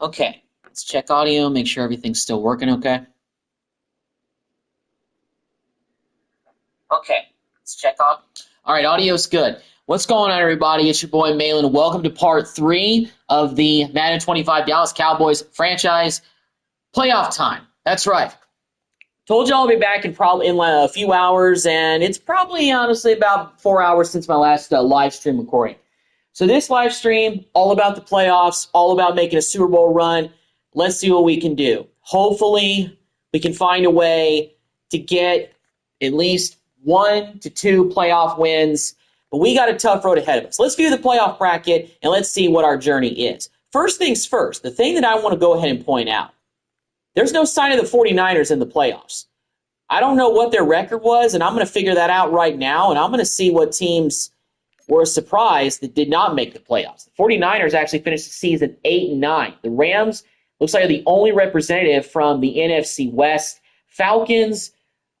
Okay, let's check audio, make sure everything's still working okay. Okay, let's check on. All right, audio's good. What's going on, everybody? It's your boy Malin. Welcome to part 3 of the Madden 25 Dallas Cowboys franchise playoff time. That's right. Told you I'll be back in probably in a few hours, and it's probably honestly about 4 hours since my last live stream recording. So this live stream, all about the playoffs, all about making a Super Bowl run. Let's see what we can do. Hopefully, we can find a way to get at least 1 to 2 playoff wins. But we got a tough road ahead of us. Let's view the playoff bracket and let's see what our journey is. First things first, the thing that I want to go ahead and point out. There's no sign of the 49ers in the playoffs. I don't know what their record was, and I'm going to figure that out right now, and I'm going to see what teams were surprised that did not make the playoffs. The 49ers actually finished the season 8-9. The Rams looks like are the only representative from the NFC West. Falcons,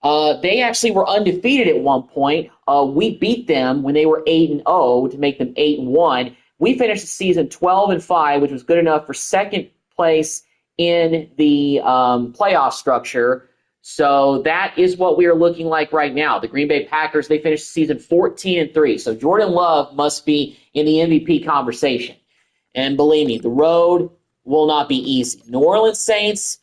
they actually were undefeated at one point. We beat them when they were 8-0 to make them 8-1. We finished the season 12-5, which was good enough for second place in the playoff structure. So that is what we are looking like right now. The Green Bay Packers, they finished the season 14-3. So Jordan Love must be in the MVP conversation. And believe me, the road will not be easy. New Orleans Saints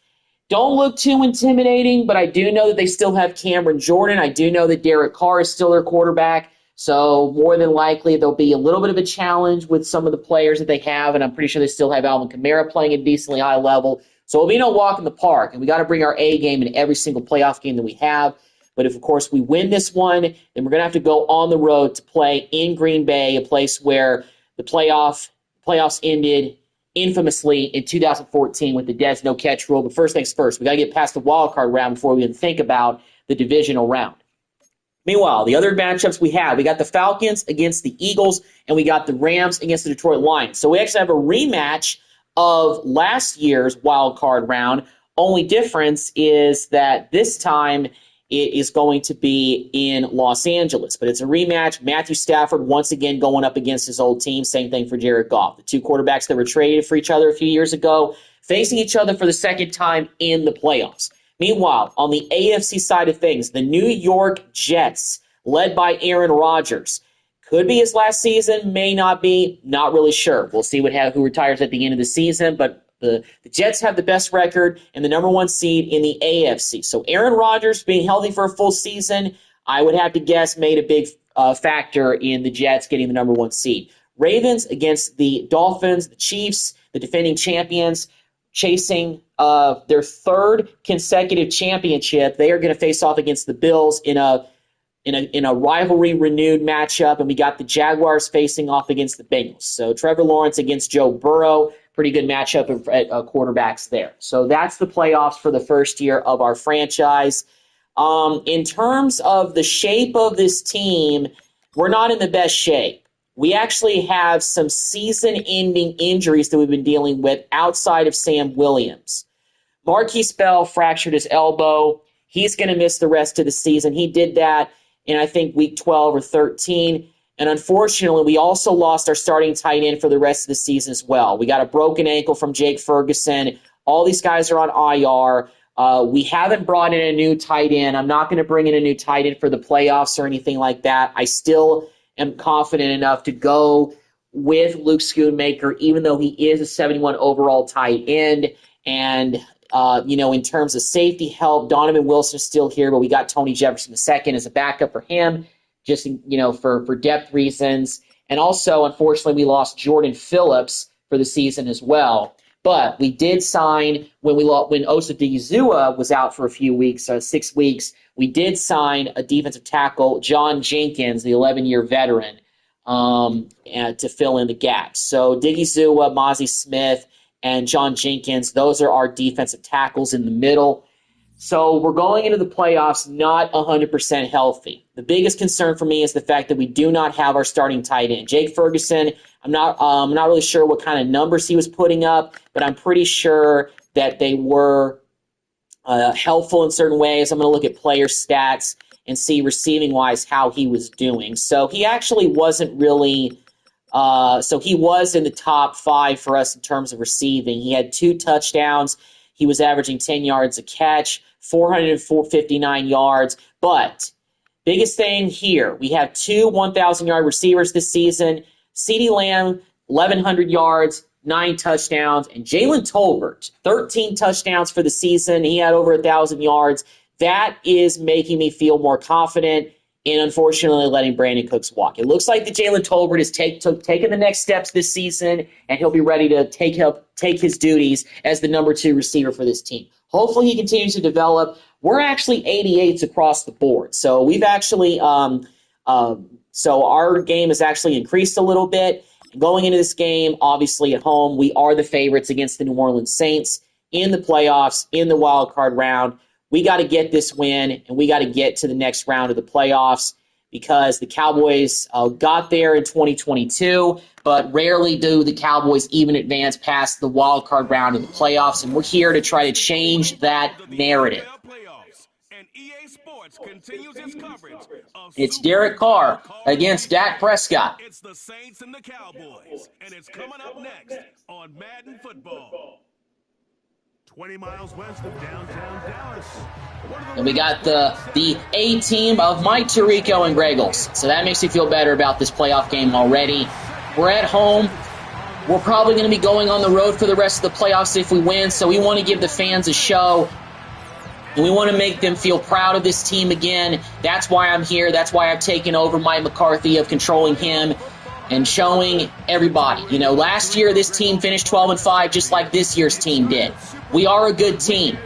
don't look too intimidating, but I do know that they still have Cameron Jordan. I do know that Derek Carr is still their quarterback. So more than likely, there'll be a little bit of a challenge with some of the players that they have, and I'm pretty sure they still have Alvin Kamara playing at a decently high level. So it'll be no walk in the park, and we got to bring our A game in every single playoff game that we have. But if, of course, we win this one, then we're going to have to go on the road to play in Green Bay, a place where the playoffs ended infamously in 2014 with the Des No Catch rule. But first things first, we got to get past the wild card round before we even think about the divisional round. Meanwhile, the other matchups we got the Falcons against the Eagles, and we got the Rams against the Detroit Lions. So we actually have a rematch of last year's wild card round. Only difference is that this time it is going to be in Los Angeles. But it's a rematch. Matthew Stafford once again going up against his old team. Same thing for Jared Goff. The two quarterbacks that were traded for each other a few years ago, facing each other for the second time in the playoffs. Meanwhile, on the AFC side of things, the New York Jets, led by Aaron Rodgers, could be his last season, may not be, not really sure. We'll see who retires at the end of the season, but the Jets have the best record and the number one seed in the AFC. So Aaron Rodgers being healthy for a full season, I would have to guess, made a big factor in the Jets getting the number one seed. Ravens against the Dolphins, the Chiefs, the defending champions, chasing their third consecutive championship. They are going to face off against the Bills in a rivalry renewed matchup, and we got the Jaguars facing off against the Bengals. So Trevor Lawrence against Joe Burrow, pretty good matchup at quarterbacks there. So that's the playoffs for the first year of our franchise. In terms of the shape of this team, we're not in the best shape. We actually have some season-ending injuries that we've been dealing with outside of Sam Williams. Marquise Bell fractured his elbow. He's going to miss the rest of the season. He did that in, I think, week 12 or 13. And unfortunately, we also lost our starting tight end for the rest of the season as well. We got a broken ankle from Jake Ferguson. All these guys are on IR. We haven't brought in a new tight end. I'm not going to bring in a new tight end for the playoffs or anything like that. I still am confident enough to go with Luke Schoonmaker, even though he is a 71 overall tight end. And, in terms of safety help, Donovan Wilson is still here, but we got Tony Jefferson II as a backup for him, just, for depth reasons. And also, unfortunately, we lost Jordan Phillips for the season as well. But we did sign, when Osa Odighizuwa was out for a few weeks, 6 weeks, we did sign a defensive tackle, John Jenkins, the 11-year veteran, to fill in the gaps. So Odighizuwa, Mozzie Smith, and John Jenkins, those are our defensive tackles in the middle. So we're going into the playoffs not 100% healthy. The biggest concern for me is the fact that we do not have our starting tight end. Jake Ferguson, I'm not really sure what kind of numbers he was putting up, but I'm pretty sure that they were helpful in certain ways. I'm going to look at player stats and see receiving-wise how he was doing. So he actually wasn't really So he was in the top 5 for us in terms of receiving. He had 2 touchdowns. He was averaging 10 yards a catch, 459 yards. But biggest thing here, we have 2 1,000-yard receivers this season. CeeDee Lamb, 1,100 yards, 9 touchdowns. And Jalen Tolbert, 13 touchdowns for the season. He had over 1,000 yards. That is making me feel more confident in, unfortunately, letting Brandon Cooks walk. It looks like that Jalen Tolbert has taken the next steps this season, and he'll be ready to take his duties as the number 2 receiver for this team. Hopefully he continues to develop. We're actually 88s across the board. So we've actually so our game has actually increased a little bit. Going into this game, obviously at home, we are the favorites against the New Orleans Saints in the playoffs, in the wild card round. We got to get this win, and we got to get to the next round of the playoffs because the Cowboys got there in 2022, but rarely do the Cowboys even advance past the wild card round of the playoffs, and we're here to try to change that narrative. It's Derek Carr against Dak Prescott. It's the Saints and the Cowboys, and it's coming up next on Madden Football. 20 miles west of downtown Dallas. And we got the A team of Mike Tirico and Gregles. So that makes me feel better about this playoff game already. We're at home. We're probably going to be going on the road for the rest of the playoffs if we win. So we want to give the fans a show. And we want to make them feel proud of this team again. That's why I'm here. That's why I've taken over Mike McCarthy of controlling him and showing everybody. You know, last year this team finished 12-5 just like this year's team did. We are a good team.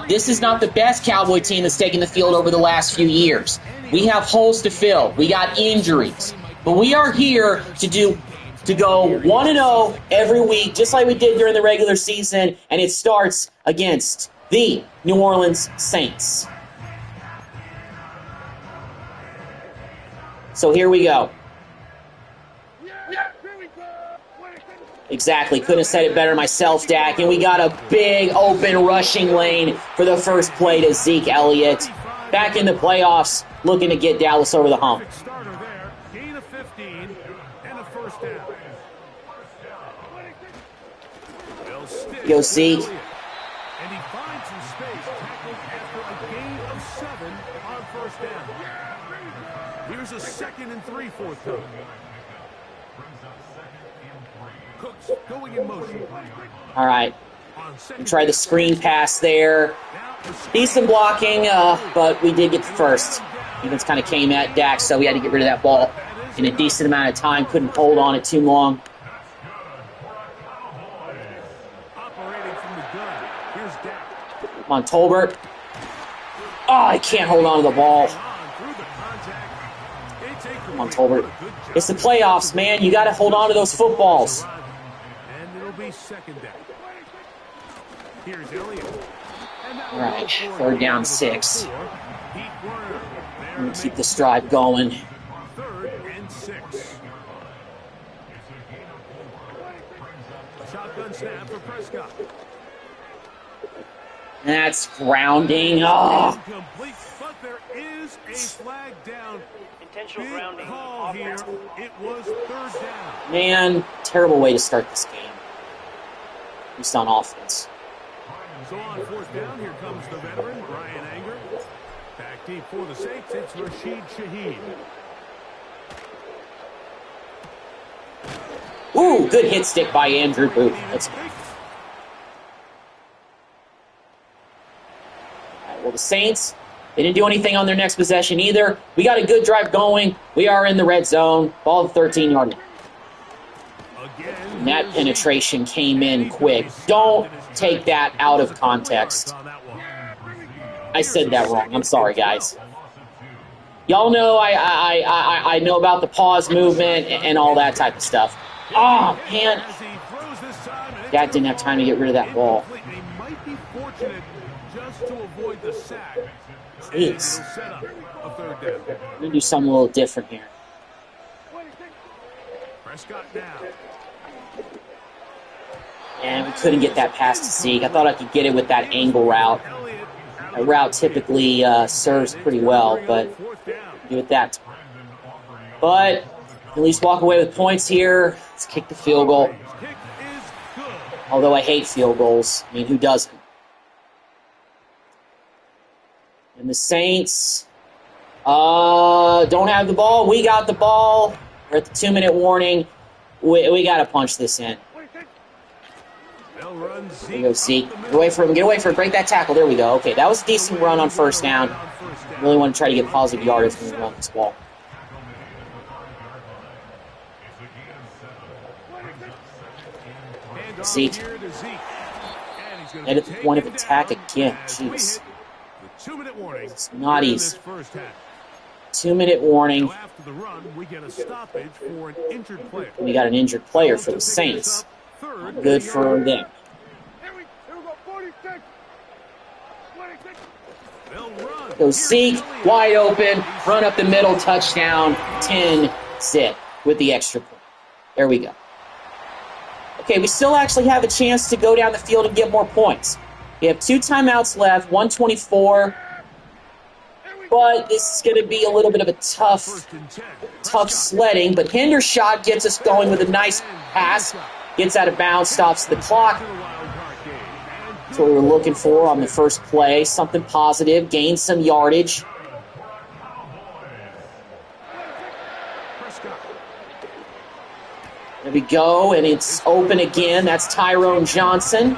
This is not the best Cowboy team that's taken the field over the last few years. We have holes to fill. We got injuries. But we are here to go 1-0 every week, just like we did during the regular season, and it starts against the New Orleans Saints. So here we go. Exactly. Couldn't have said it better myself, Dak. And we got a big open rushing lane for the first play to Zeke Elliott. Back in the playoffs, looking to get Dallas over the hump. Gain of 15 and a first down. Go Zeke. And he finds some space tackled after a gain of 7 on first down. Here's a 2nd and 3 fourth down. Cooks going in motion. All right. Try the screen pass there. Decent blocking, but we did get the first. Defense kind of came at Dak, so we had to get rid of that ball in a decent amount of time. Couldn't hold on it too long. Operating from the gun. Here's Dak. Come on, Tolbert. Oh, I can't hold on to the ball. Come on, Tolbert. It's the playoffs, man. You got to hold on to those footballs. And it'll be 2nd down. Here's Elliott. All right, 3rd down 6. Keep this drive going. 3rd and 6. Shotgun snap for Prescott. That's grounding. Oh. Incomplete, but there is a flag down. Intentional Big grounding. call here. It was 3rd down. Man, terrible way to start this game. At least on offense. So on 4th down, here comes the veteran, Brian Anger. Back deep for the Saints, it's Rashid Shaheed. Ooh, good hit stick by Andrew Booth. Let's go. Well, the Saints, they didn't do anything on their next possession either. We got a good drive going. We are in the red zone. Ball at the 13-yard line. And that penetration came in quick. Don't take that out of context. I said that wrong. I'm sorry, guys. Y'all know I know about the pause movement and all that type of stuff. Oh, man. Dak didn't have time to get rid of that ball. They might be fortunate just to avoid the sack. Jeez. A 3rd down. We're going to do something a little different here. Prescott now. And we couldn't get that pass to Zeke. I thought I could get it with that angle route. That route typically serves pretty well, but do it that time. But At least walk away with points here. Let's kick the field goal. Although I hate field goals. I mean, who doesn't? And the Saints don't have the ball. We got the ball. We're at the 2-minute warning. We got to punch this in. There you go, Zeke. Get away from him. Get away from him. Break that tackle. There we go. Okay, that was a decent run on first down. Really want to try to get positive yardage when we run this ball. Zeke. Edit the point of attack again. Jeez. It's not easy. 2-minute warning. We got an injured player for the Saints. Good for them. Go Zeke, wide open, run up the middle, touchdown, 10-zip with the extra point. There we go. Okay, we still actually have a chance to go down the field and get more points. We have 2 timeouts left, 1:24. But this is going to be a little bit of a tough sledding. But Hendershot gets us going with a nice pass. Gets out of bounds, stops the clock. That's what we were looking for on the first play. Something positive, gain some yardage. There we go, and it's open again. That's Tyrone Johnson.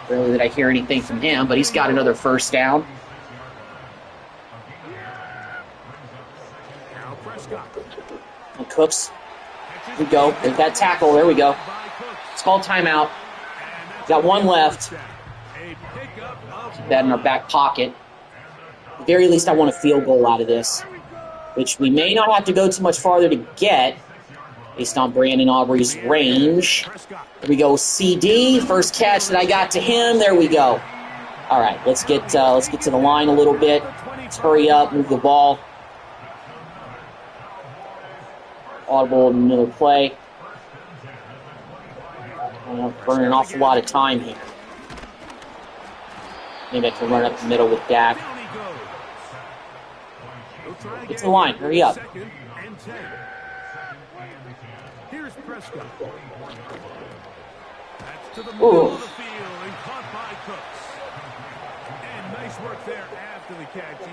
Rarely did I hear anything from him, but he's got another first down. And Cooks. Here we go. There's that tackle. There we go. It's called timeout. Got one left. Keep that in our back pocket. At the very least, I want a field goal out of this, which we may not have to go too much farther to get, based on Brandon Aubrey's range. Here we go, CD. First catch that I got to him. There we go. All right, let's get to the line a little bit. Let's hurry up, move the ball. Audible, another play. Burning an awful lot of time here. Maybe I can run up the middle with Dak. Get to the line. Hurry up. Ooh.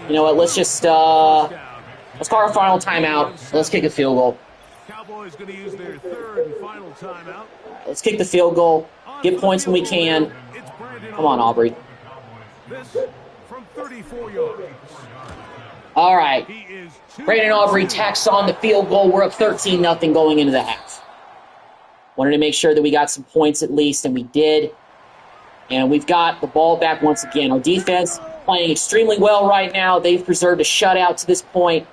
You know what? Let's just let's call our final timeout. Let's kick a field goal. Cowboys going to use their 3rd and final timeout. Let's kick the field goal. Get points when we can. Come on, Aubrey. This from 34 yards. All right. Brandon Aubrey tacks on the field goal. We're up 13-0 going into the half. Wanted to make sure that we got some points at least, and we did. And we've got the ball back once again. Our defense playing extremely well right now. They've preserved a shutout to this point.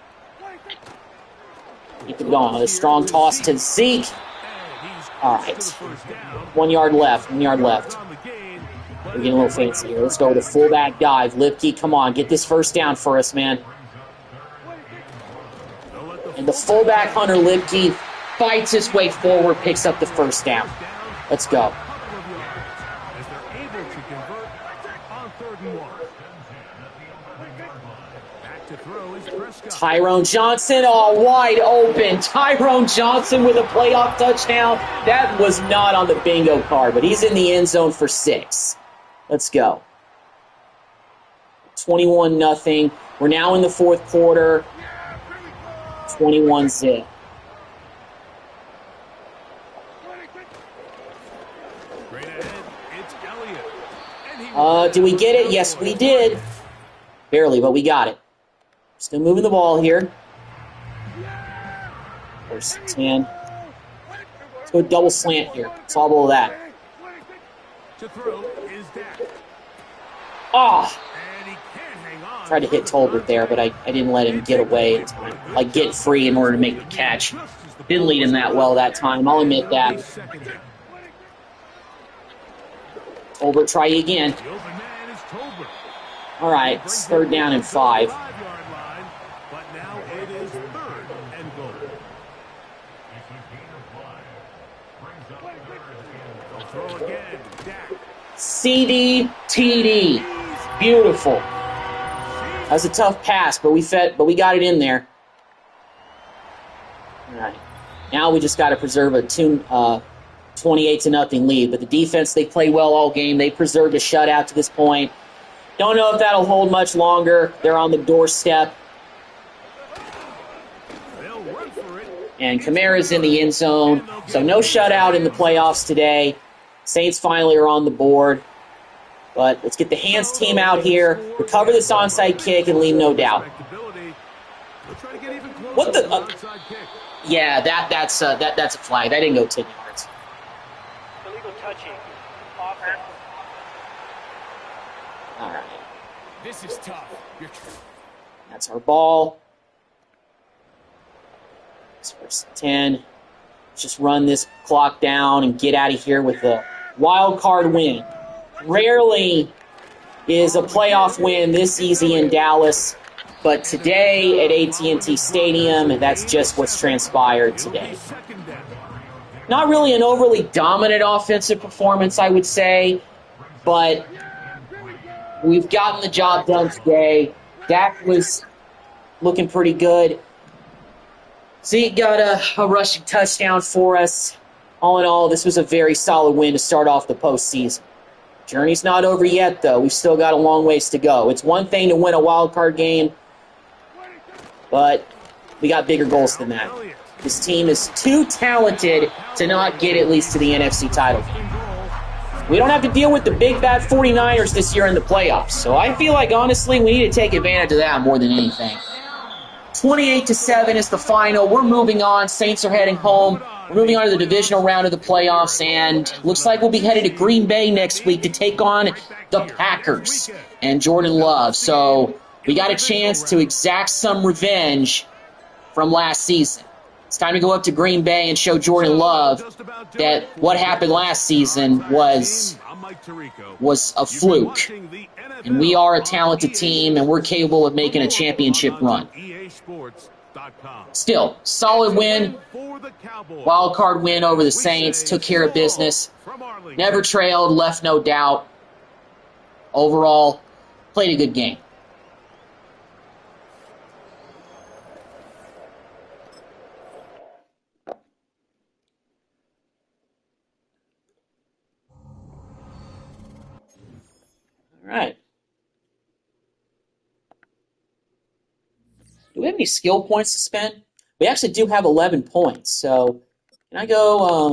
Keep it going. A strong toss to Zeke. All right. 1 yard left. 1 yard left. We're getting a little fancy here. Let's go with a fullback dive. Lipke, come on. Get this first down for us, man. And the fullback, Hunter Lipke, fights his way forward, picks up the first down. Let's go. Tyrone Johnson, all wide open. Tyrone Johnson with a playoff touchdown. That was not on the bingo card, but he's in the end zone for 6. Let's go. 21-0. We're now in the 4th quarter. 21-0. Did we get it? Yes, we did. Barely, but we got it. Still moving the ball here. First 10. Let's go double slant here. It's all below that. Oh! Tried to hit Tolbert there, but I didn't let him get away in time. Like, get free in order to make the catch. Didn't lead him that well that time. I'll admit that. Tolbert, try again. All right, it's 3rd down and 5. CD, TD. Beautiful. That was a tough pass, but we got it in there. All right. Now we just got to preserve a 28-0 lead. But the defense, they played well all game. They preserved a shutout to this point. Don't know if that'll hold much longer. They're on the doorstep. And Kamara's in the end zone. So no shutout in the playoffs today. Saints finally are on the board. But let's get the hands team out here, recover this onside kick, and leave no doubt. What the? Yeah, that's a flag. That didn't go 10 yards. Illegal touching. Offense. All right. This is tough. That's our ball. It's first and 10. Let's just run this clock down and get out of here with a wild card win. Rarely is a playoff win this easy in Dallas, but today at AT&T Stadium, that's just what's transpired today. Not really an overly dominant offensive performance, I would say, but we've gotten the job done today. Dak was looking pretty good. Zeke got a rushing touchdown for us. All in all, this was a very solid win to start off the postseason. Journey's not over yet, though. We've still got a long ways to go. It's one thing to win a wild card game, but we got bigger goals than that. This team is too talented to not get at least to the NFC title game. We don't have to deal with the big bad 49ers this year in the playoffs, so I feel like, honestly, we need to take advantage of that more than anything. 28-7 is the final. We're moving on. Saints are heading home. We're moving on to the divisional round of the playoffs, and looks like we'll be headed to Green Bay next week to take on the Packers and Jordan Love. So we got a chance to exact some revenge from last season. It's time to go up to Green Bay and show Jordan Love that what happened last season was a fluke. And we are a talented team, and we're capable of making a championship run. Still, solid win. Wild card win over the Saints. Took care of business. Never trailed, left no doubt. Overall, played a good game. All right. Do we have any skill points to spend? We actually do have 11 points. So can I go,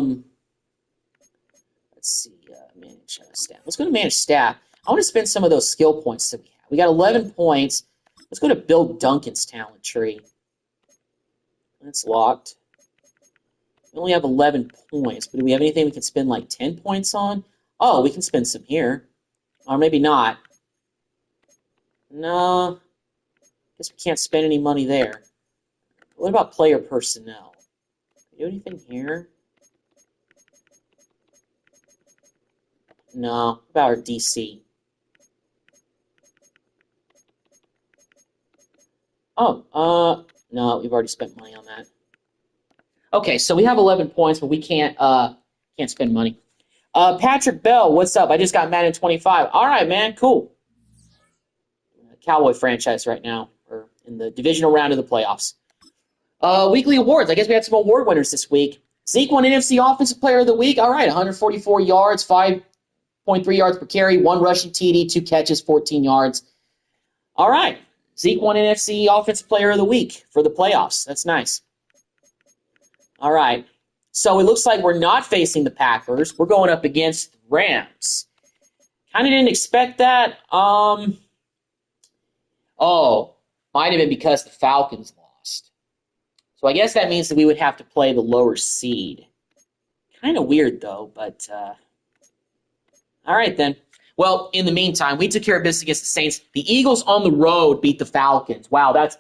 let's see, manage staff. Let's go to manage staff. I want to spend some of those skill points that we have. We got 11 points. Let's go to build Duncan's talent tree. That's locked. We only have 11 points, but do we have anything we can spend like 10 points on? Oh, we can spend some here. Or maybe not. No. Guess we can't spend any money there. What about player personnel? Can we do anything here? No. What about our DC? Oh, no, we've already spent money on that. Okay, so we have 11 points, but we can't spend money. Patrick Bell, what's up? I just got Madden 25. All right, man, cool. Cowboy franchise right now, or in the divisional round of the playoffs. Weekly awards. I guess we had some award winners this week. Zeke won NFC Offensive Player of the Week. All right, 144 yards, 5.3 yards per carry, 1 rushing TD, 2 catches, 14 yards. All right, Zeke won NFC Offensive Player of the Week for the playoffs. That's nice. All right, so it looks like we're not facing the Packers. We're going up against Rams. Kind of didn't expect that. Oh, might have been because the Falcons lost. So I guess that means that we would have to play the lower seed. Kind of weird, though, but all right, then. Well, in the meantime, we took care of business against the Saints. The Eagles on the road beat the Falcons. Wow, that's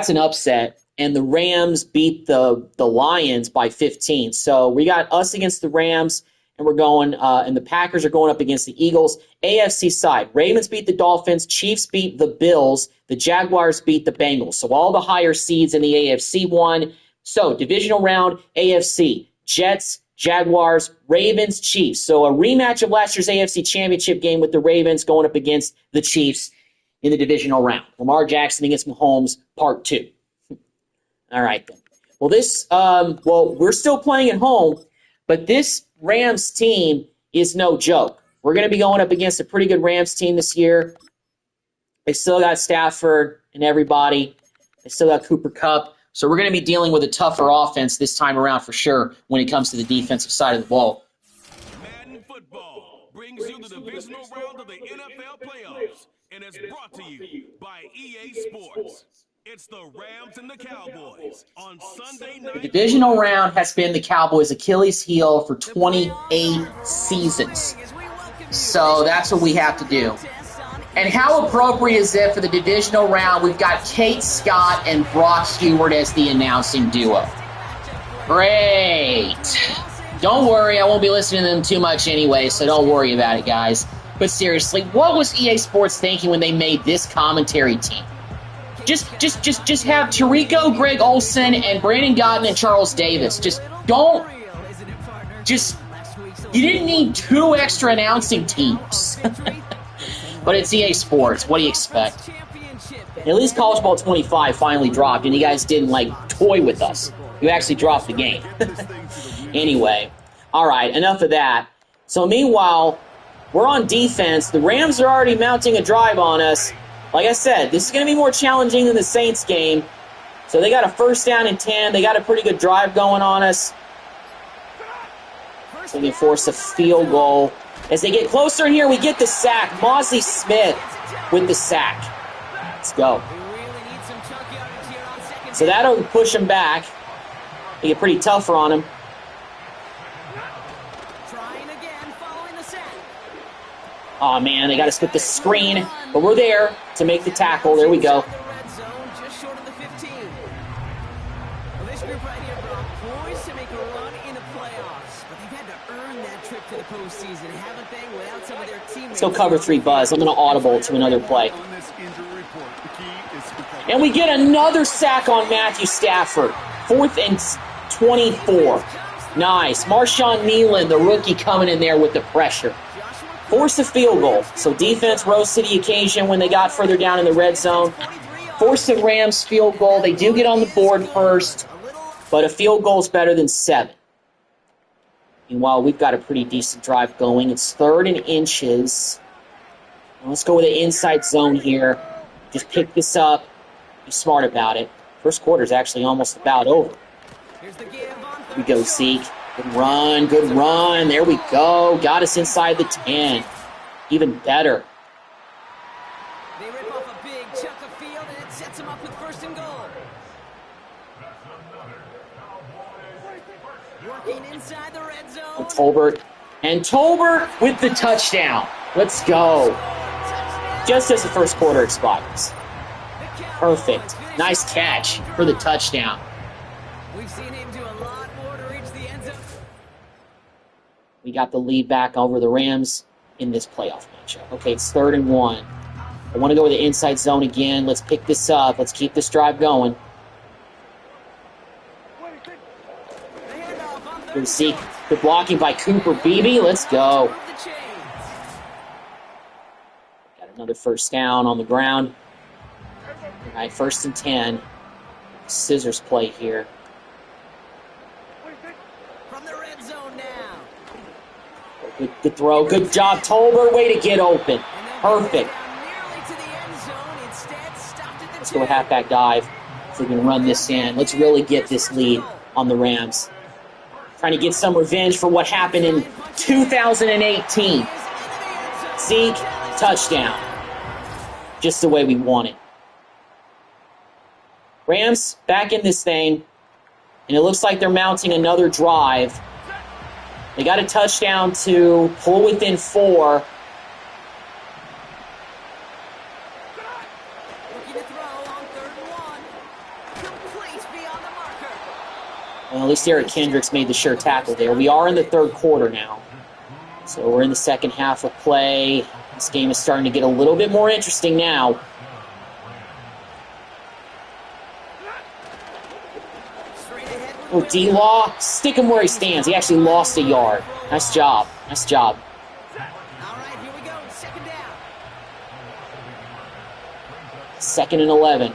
an upset. And the Rams beat the Lions by 15. So we got us against the Rams, and we're going, and the Packers are going up against the Eagles. AFC side, Ravens beat the Dolphins, Chiefs beat the Bills, the Jaguars beat the Bengals. So all the higher seeds in the AFC won. So divisional round, AFC, Jets, Jaguars, Ravens, Chiefs. So a rematch of last year's AFC Championship game with the Ravens going up against the Chiefs in the divisional round. Lamar Jackson against Mahomes, part 2. All right, then. Well, we're still playing at home, but this Rams team is no joke. We're going to be going up against a pretty good Rams team this year. They still got Stafford and everybody. They still got Cooper Kupp. So we're going to be dealing with a tougher offense this time around for sure when it comes to the defensive side of the ball. Madden football brings you the divisional round of the NFL playoffs and is brought to you by EA Sports. It's the Rams and the Cowboys on Sunday night. The divisional round has been the Cowboys' Achilles heel for 28 seasons. So that's what we have to do. And how appropriate is it for the divisional round? We've got Kate Scott and Brock Heward as the announcing duo. Great. Don't worry, I won't be listening to them too much anyway, so don't worry about it, guys. But seriously, what was EA Sports thinking when they made this commentary team? Just have Tirico, Greg Olson, and Brandon Godden and Charles Davis. You didn't need 2 extra announcing teams. But it's EA Sports. What do you expect? At least College Ball 25 finally dropped, and you guys didn't, toy with us. You actually dropped the game. Anyway, all right, enough of that. So meanwhile, we're on defense. The Rams are already mounting a drive on us. Like I said, this is going to be more challenging than the Saints game. So they got a 1st down and 10. They got a pretty good drive going on us. So they force a field goal. As they get closer in here, we get the sack. Mosley Smith with the sack. Let's go. So that'll push him back. They get pretty tougher on him. Oh, man, they got to split the screen. But we're there to make the tackle. There we go. Let's go cover 3 Buzz. I'm going to audible to another play. And we get another sack on Matthew Stafford. 4th and 24. Nice. Marshawn Nealon, the rookie, coming in there with the pressure. Force a field goal. So defense rose to the occasion when they got further down in the red zone. Force the Rams field goal. They do get on the board first, but a field goal is better than 7. Meanwhile, we've got a pretty decent drive going. It's 3rd and inches. Let's go with the inside zone here. Just pick this up. Be smart about it. First quarter is actually almost about over. Here we go, Zeke. Good run, good run. There we go. Got us inside the 10. Even better. They rip off a big chunk of field, and it sets them up with 1st and goal. Working inside the red zone. Tolbert. And Tolbert with the touchdown. Let's go. Just as the first quarter expires. Perfect. Nice catch for the touchdown. We've seen him do a lot more to reach the end zone. We got the lead back over the Rams in this playoff matchup. Okay, it's 3rd and 1. I want to go with the inside zone again. Let's pick this up. Let's keep this drive going. Good Zeke. Good blocking by Cooper Beebe. Let's go. Got another 1st down on the ground. All right, 1st and 10. Scissors play here. From the red zone now. Good throw. Good job, Tolbert. Way to get open. Perfect. Let's go halfback dive. If we can run this in. Let's really get this lead on the Rams. Trying to get some revenge for what happened in 2018. Zeke, touchdown. Just the way we want it. Rams back in this thing, and it looks like they're mounting another drive. They got a touchdown to pull within 4. Well, at least Eric Kendricks made the sure tackle there. We are in the 3rd quarter now. So we're in the second half of play. This game is starting to get a little bit more interesting now. Oh, D-Law, stick him where he stands. He actually lost a yard. Nice job. Nice job. All right, here we go. 2nd down. 2nd and 11.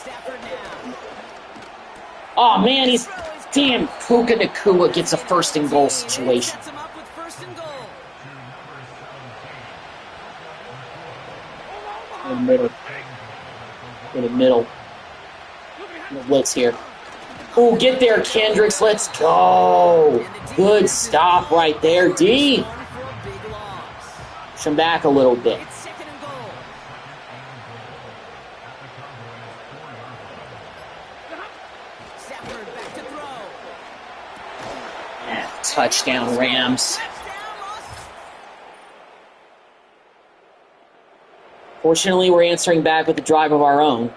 Stafford now. Oh, man, he's... Damn, Puka Nakua gets a first and goal situation. Sets him up with first and goal. In the middle. In the middle. The blitz here. Oh, get there, Kendricks. Let's go. Good stop right there, D. Push him back a little bit. It's second and goal. Stafford back to throw. Touchdown, Rams. Touchdown, lost. Fortunately, we're answering back with a drive of our own.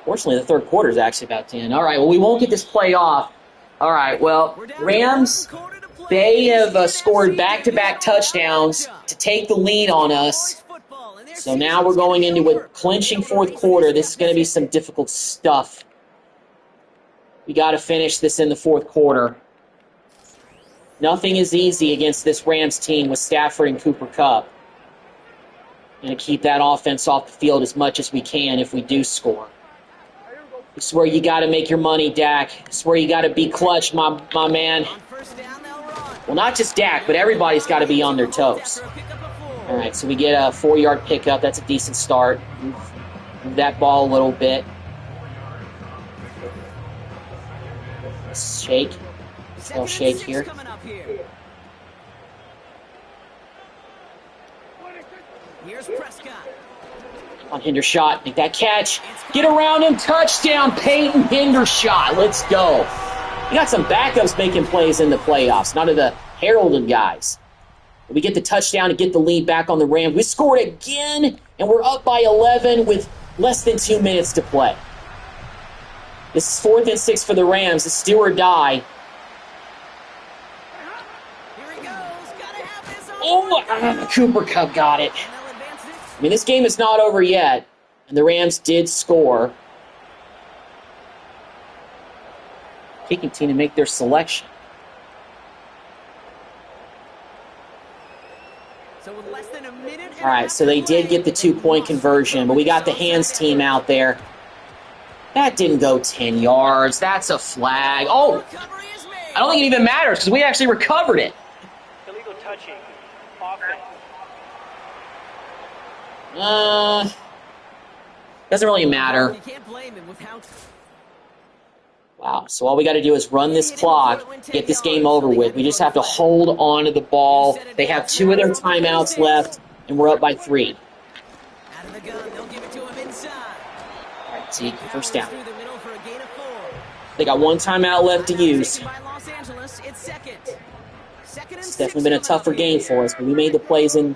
Fortunately, the third quarter is actually about to end. All right, well, we won't get this play off. All right, well, Rams, they have scored back-to-back touchdowns to take the lead on us. So now we're going into a clinching fourth quarter. This is going to be some difficult stuff. We got to finish this in the fourth quarter. Nothing is easy against this Rams team with Stafford and Cooper Kupp. Going to keep that offense off the field as much as we can if we do score. This is where you got to make your money, Dak. This is where you got to be clutch, my man. Well, not just Dak, but everybody's got to be on their toes. All right, so we get a 4-yard pickup. That's a decent start. Move that ball a little bit. Shake. I'll shake here. Here's Prescott. On Hendershot, make that catch. Get around him, touchdown, Peyton Hendershot. Let's go. We got some backups making plays in the playoffs, none of the heralded guys. We get the touchdown to get the lead back on the Rams. We scored again, and we're up by 11 with less than 2 minutes to play. This is 4th and 6 for the Rams. It's do or die. Here he goes. Gotta have this on. Oh, Cooper Kupp got it. I mean, this game is not over yet, and the Rams did score. Kicking team to make their selection. So with less than a minute. All right, so they did get the 2-point conversion, but we got the hands team out there. That didn't go 10 yards. That's a flag. Oh, I don't think it even matters because we actually recovered it. Illegal touching. Offense. Doesn't really matter. You can't blame him with how. Wow, so all we got to do is run this clock, get this game over with. We just have to hold on to the ball. They have 2 of their timeouts left, and we're up by 3. Out of the gun, they'll give it to him inside. All right, Zeke, first down. Through the middle for a gain of 4. They got 1 timeout left to use. By Los Angeles, it's second. Second and It's 6 definitely been a tougher game for us, but we made the plays in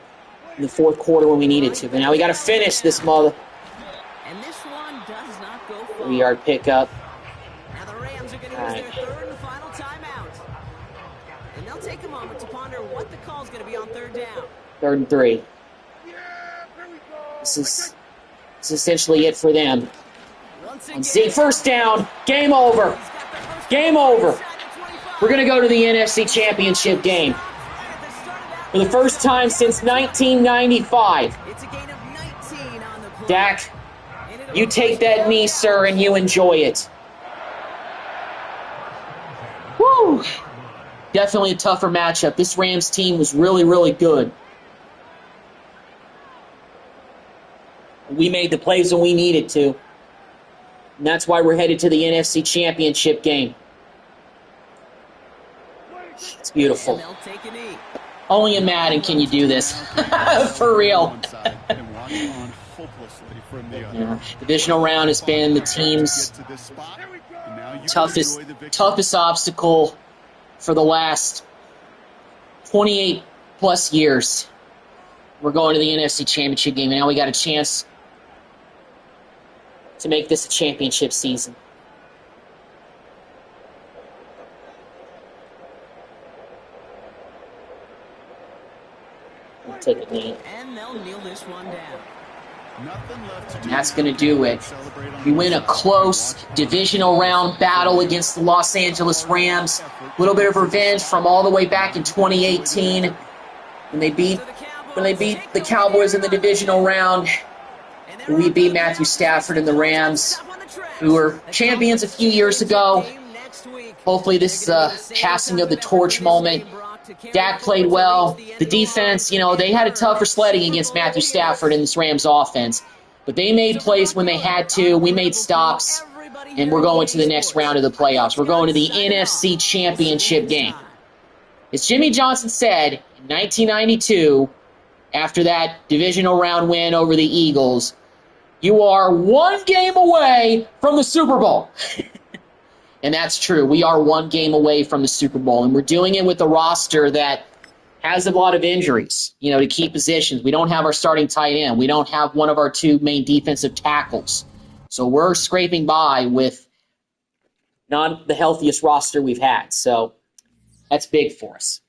the fourth quarter when we needed to. But now we got to finish this mother. And this one does not go far. 3-yard pickup. Now the Rams are going to use their third and final timeout. And they'll take a moment to ponder what the call is going to be on third down. 3rd and 3. This is essentially it for them. Once And see, first down. Game over. he's got the first Game over. inside the 25. We're going to go to the NFC Championship game. Right at the start of that For the first time since 1995. It's a gain of 19 on the play. Dak, And it'll you be take first that down. knee, sir, and you enjoy it. Woo! Definitely a tougher matchup. This Rams team was really, really good. We made the plays when we needed to. And that's why we're headed to the NFC Championship game. It's beautiful. And they'll take a knee. Only in Madden can you do this. For real. Yeah. Divisional round has been the team's toughest obstacle for the last 28 plus years. We're going to the NFC Championship game, and now we got a chance to make this a championship season. We'll take a knee. And they'll kneel this one down. And that's going to do it. We win a close divisional round battle against the Los Angeles Rams. A little bit of revenge from all the way back in 2018 when they beat the Cowboys in the divisional round. We beat Matthew Stafford and the Rams. who were champions a few years ago. Hopefully this is a passing of the torch moment. Dak played well. The defense, they had a tougher sledding against Matthew Stafford in this Rams offense. But they made plays when they had to. We made stops. And we're going to the next round of the playoffs. We're going to the NFC Championship game. As Jimmy Johnson said in 1992, after that divisional round win over the Eagles, you are one game away from the Super Bowl. And that's true. We are one game away from the Super Bowl, and we're doing it with a roster that has a lot of injuries, to key positions. We don't have our starting tight end. We don't have one of our two main defensive tackles. So we're scraping by with not the healthiest roster we've had. So that's big for us.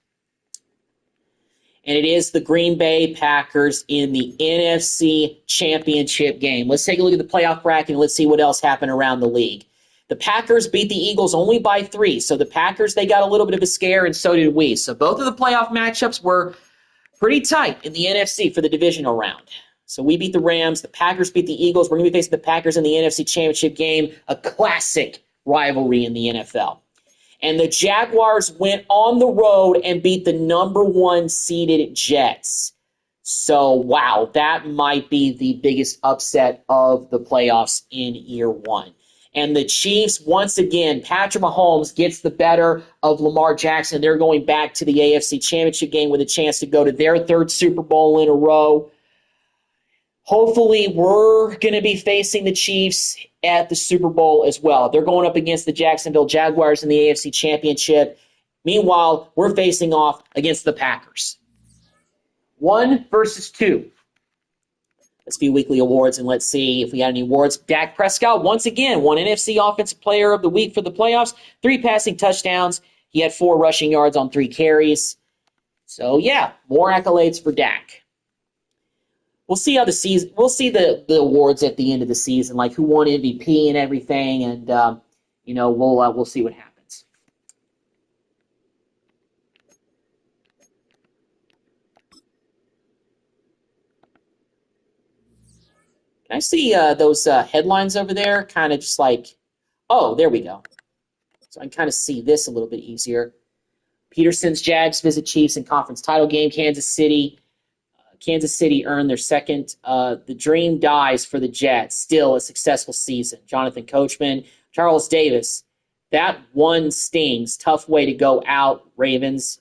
And it is the Green Bay Packers in the NFC Championship game. Let's take a look at the playoff bracket and let's see what else happened around the league. The Packers beat the Eagles only by 3. So the Packers, they got a little bit of a scare, and so did we. So both of the playoff matchups were pretty tight in the NFC for the divisional round. So we beat the Rams. The Packers beat the Eagles. We're going to be facing the Packers in the NFC Championship game, a classic rivalry in the NFL. And the Jaguars went on the road and beat the number 1 seeded Jets. So, wow, that might be the biggest upset of the playoffs in year one. And the Chiefs, once again, Patrick Mahomes gets the better of Lamar Jackson. They're going back to the AFC Championship game with a chance to go to their 3rd Super Bowl in a row. Hopefully, we're going to be facing the Chiefs at the Super Bowl as well. They're going up against the Jacksonville Jaguars in the AFC Championship. Meanwhile, we're facing off against the Packers. 1 versus 2. Let's view weekly awards and let's see if we got any awards. Dak Prescott, once again, won NFC Offensive Player of the Week for the playoffs. 3 passing touchdowns. He had 4 rushing yards on 3 carries. So, yeah, more accolades for Dak. We'll see how the season. We'll see the awards at the end of the season, like who won MVP and everything, and we'll see what happens. Can I see those headlines over there? Kind of just like, oh, there we go. So I can kind of see this a little bit easier. Peterson's Jags visit Chiefs in conference title game. Kansas City earned their second. The dream dies for the Jets. Still a successful season. Jonathan Coachman, Charles Davis. That one stings. Tough way to go out. Ravens.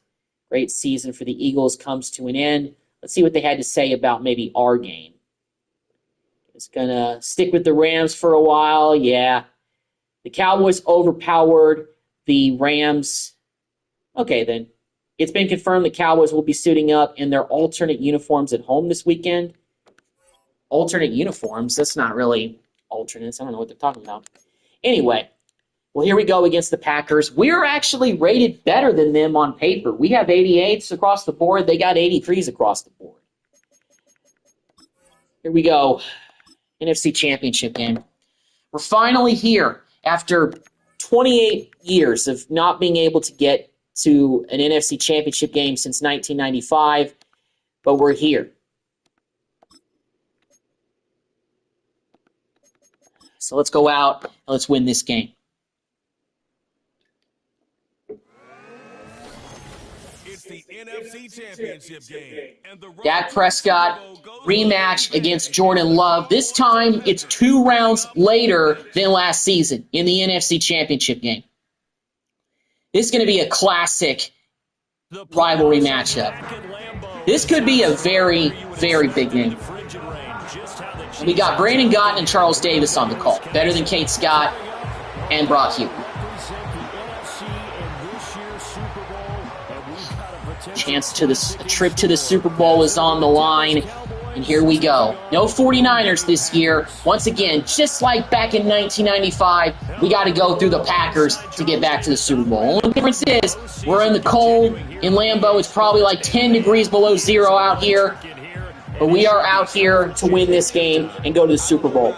Great season for the Eagles comes to an end. Let's see what they had to say about maybe our game. It's going to stick with the Rams for a while. Yeah. The Cowboys overpowered the Rams. Okay, then. It's been confirmed the Cowboys will be suiting up in their alternate uniforms at home this weekend. Alternate uniforms? That's not really alternates. I don't know what they're talking about. Anyway, well, here we go against the Packers. We're actually rated better than them on paper. We have 88s across the board. They got 83s across the board. Here we go. NFC Championship game. We're finally here after 28 years of not being able to get to an NFC Championship game since 1995, but we're here. So let's go out and let's win this game. It's the NFC Championship game. And the Dak Prescott rematch against Jordan Love. This time it's 2 rounds later than last season in the NFC Championship game. This is going to be a classic rivalry matchup. This could be a very, very big game. We got Brandon Gotton and Charles Davis on the call. Better than Kate Scott and Brock Hugh. A trip to the Super Bowl is on the line. And here we go. No 49ers this year. Once again, just like back in 1995, we got to go through the Packers to get back to the Super Bowl. Only difference is we're in the cold in Lambeau. It's probably like 10 degrees below zero out here. But we are out here to win this game and go to the Super Bowl.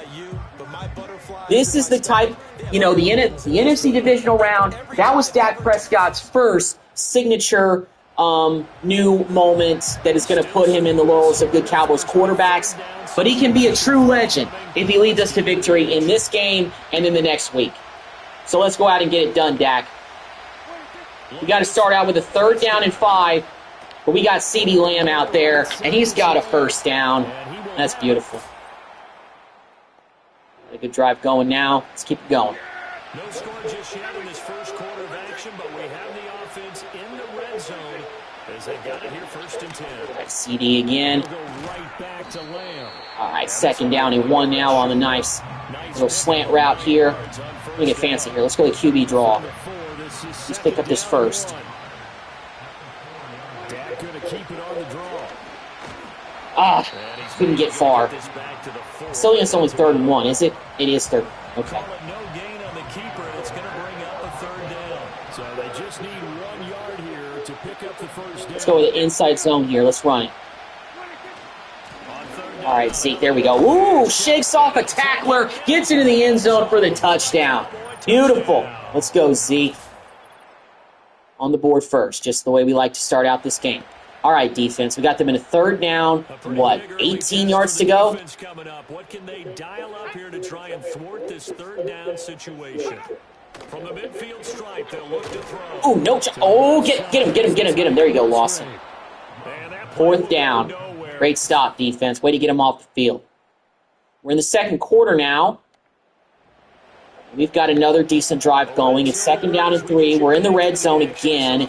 This is the type, the NFC divisional round. That was Dak Prescott's first signature new moment that is going to put him in the laurels of good Cowboys quarterbacks. But he can be a true legend if he leads us to victory in this game and in the next week. So let's go out and get it done, Dak. We got to start out with a 3rd down and 5. But we got CeeDee Lamb out there, and he's got a 1st down. That's beautiful. A good drive going now. Let's keep it going. No score just yet in this first quarter of action, but we have the offense in the red zone as they got it here 1st and 10. Right, CD again. Go right back to Lamb. All right, 2nd down and 1 now on the nice little slant route here. Let me get fancy here. Let's go to QB draw. Let's pick up this 1st. Dak going to keep it on the draw. Couldn't get far. Still against only 3rd and 1, is it? It is 3rd. Okay. No gain on the keeper, and it's going to bring up a 3rd down. So they just need 1 yard here to pick up the 1st down. Let's go with the inside zone here. Let's run it. All right, Zeke, there we go. Ooh, shakes off a tackler, gets into the end zone for the touchdown. Beautiful. Let's go, Zeke. On the board first, just the way we like to start out this game. All right, defense. We got them in a 3rd down. What, 18 yards to go? What can they dial up here to try and thwart this 3rd down situation? From the midfield stripe, they'll look to throw. Oh, no. Oh, get him. There you go, Lawson. 4th down. Great stop, defense. Way to get him off the field. We're in the 2nd quarter now. We've got another decent drive going. It's 2nd down and 3. We're in the red zone again.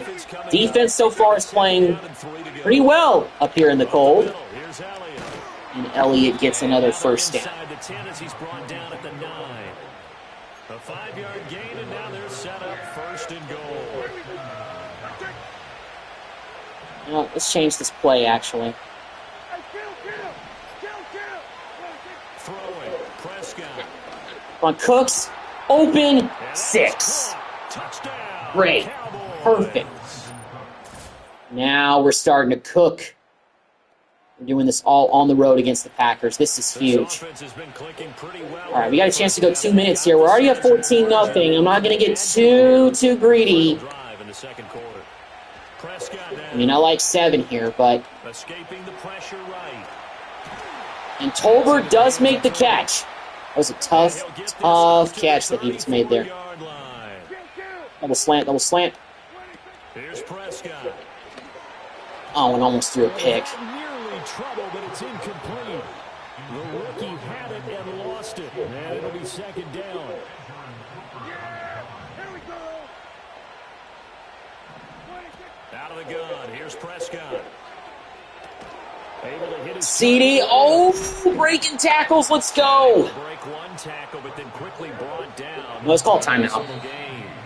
Defense so far is playing pretty well up here in the cold. And Elliott gets another 1st down. A 5-yard gain, and now they're set up 1st and goal. Let's change this play, actually. Throwing, Prescott. On Cooks, open, 6. Touchdown. Great. Perfect. Now we're starting to cook. We're doing this all on the road against the Packers. This is huge. All right, we got a chance to go 2 minutes here. We're already at 14-0. I'm not going to get too greedy. I mean, I like 7 here, but... And Tolbert does make the catch. That was a tough catch that he just made there. Double slant. Here's Prescott. Oh, and almost threw a pick. Nearly trouble, but it's incomplete. The rookie had it and lost it. And it'll be 2nd down. Out of the gun. Here's Prescott. Able to hit his CeeDee, breaking tackles. Let's go. Break 1 tackle, but then quickly brought down. No, it's called timeout.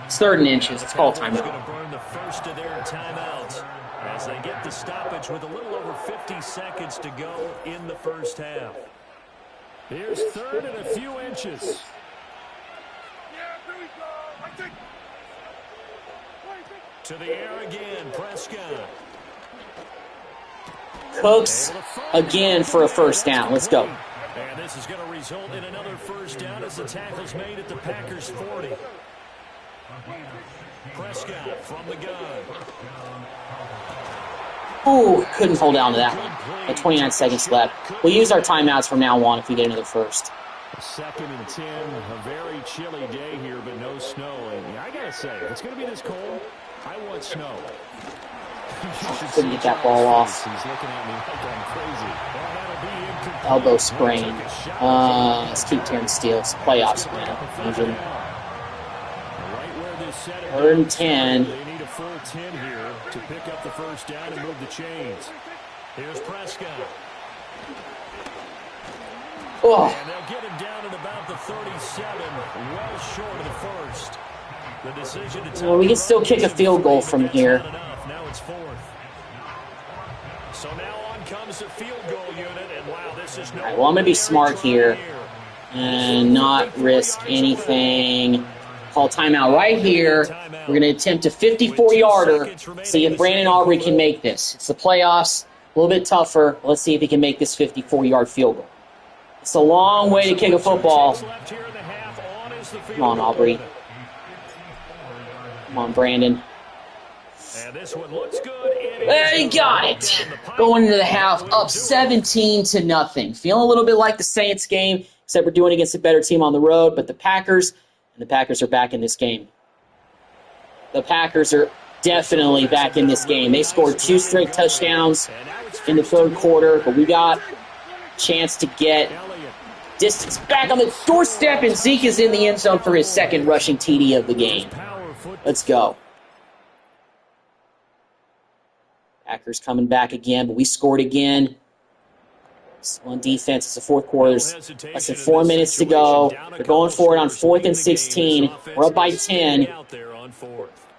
It's 3rd and inches. It's called timeout. Going to burn the first of their timeouts as they get the stoppage with a little over 50 seconds to go in the 1st half. Here's 3rd and a few inches. To the air again, Prescott. Cooks again for a 1st down. Let's go. And this is going to result in another 1st down as the tackle's made at the Packers' 40. Prescott from the gun. Ooh, couldn't hold down to that one. At 29 seconds left. We'll use our timeouts from now on if we get another 1st. 2nd and 10. A very chilly day here, but no snow. And I got to say, if it's going to be this cold, I want snow. Couldn't get that ball off. He's looking at me like I'm crazy. Elbow sprain. Let's keep Terrence Steele. It's playoffs, man. 3rd and 10. They need a full 10 here to pick up the 1st down and move the chains. Here's Prescott. Oh. And they'll get him down at about the 37, well short of the 1st. The decision to Well, we can still kick a field goal from here. Now it's 4th. So now on comes the field goal unit, and wow, this is no. All right, well, I'm going to be smart here and not risk anything. Call timeout right here. We're going to attempt a 54-yarder. See if Brandon Aubrey can make this. It's the playoffs. A little bit tougher. Let's see if he can make this 54-yard field goal. It's a long way to kick a football. Come on, Aubrey. Come on, Brandon. And this one looks good. They got it. Going into the half, up 17-0. Feeling a little bit like the Saints game, except we're doing it against a better team on the road. But the Packers are back in this game. The Packers are definitely back in this game. They scored 2 straight touchdowns in the third quarter, but we got a chance to get distance back on the doorstep, and Zeke is in the end zone for his second rushing TD of the game. Let's go. Packers coming back again, but we scored again. On defense, it's the fourth quarter. There's less than 4 minutes to go. They're going for it on 4th and 16. We're up by 10.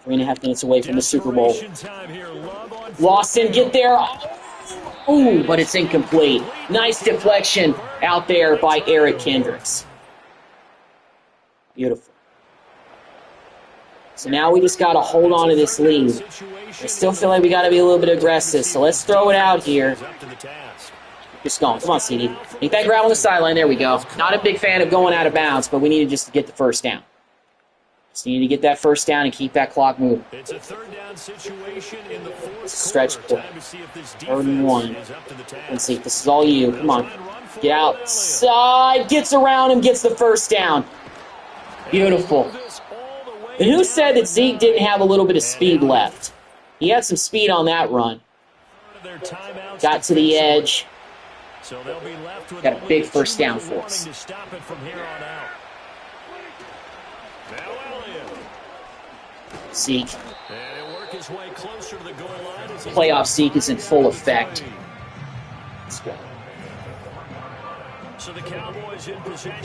3.5 minutes away from the Super Bowl. Lawson, get there. Ooh, but it's incomplete. Nice deflection out there by Eric Kendricks. Beautiful. So now we just got to hold on to this lead. I still feel like we got to be a little bit aggressive, so let's throw it out here. Just going. Come on, CD. Make that grab on the sideline. There we go. Not a big fan of going out of bounds, but we needed just to get the first down. Just need to get that first down and keep that clock moving. It's a third down situation in the fourth stretch quarter. play. 3rd and 1. Let's see. This is all you. Come on. Get outside. Gets around him. Gets the first down. Beautiful. And who said that Zeke didn't have a little bit of speed left? He had some speed on that run. Got to the edge. Got a big first down for us. Zeke. Playoff Zeke is in full effect. Let's go.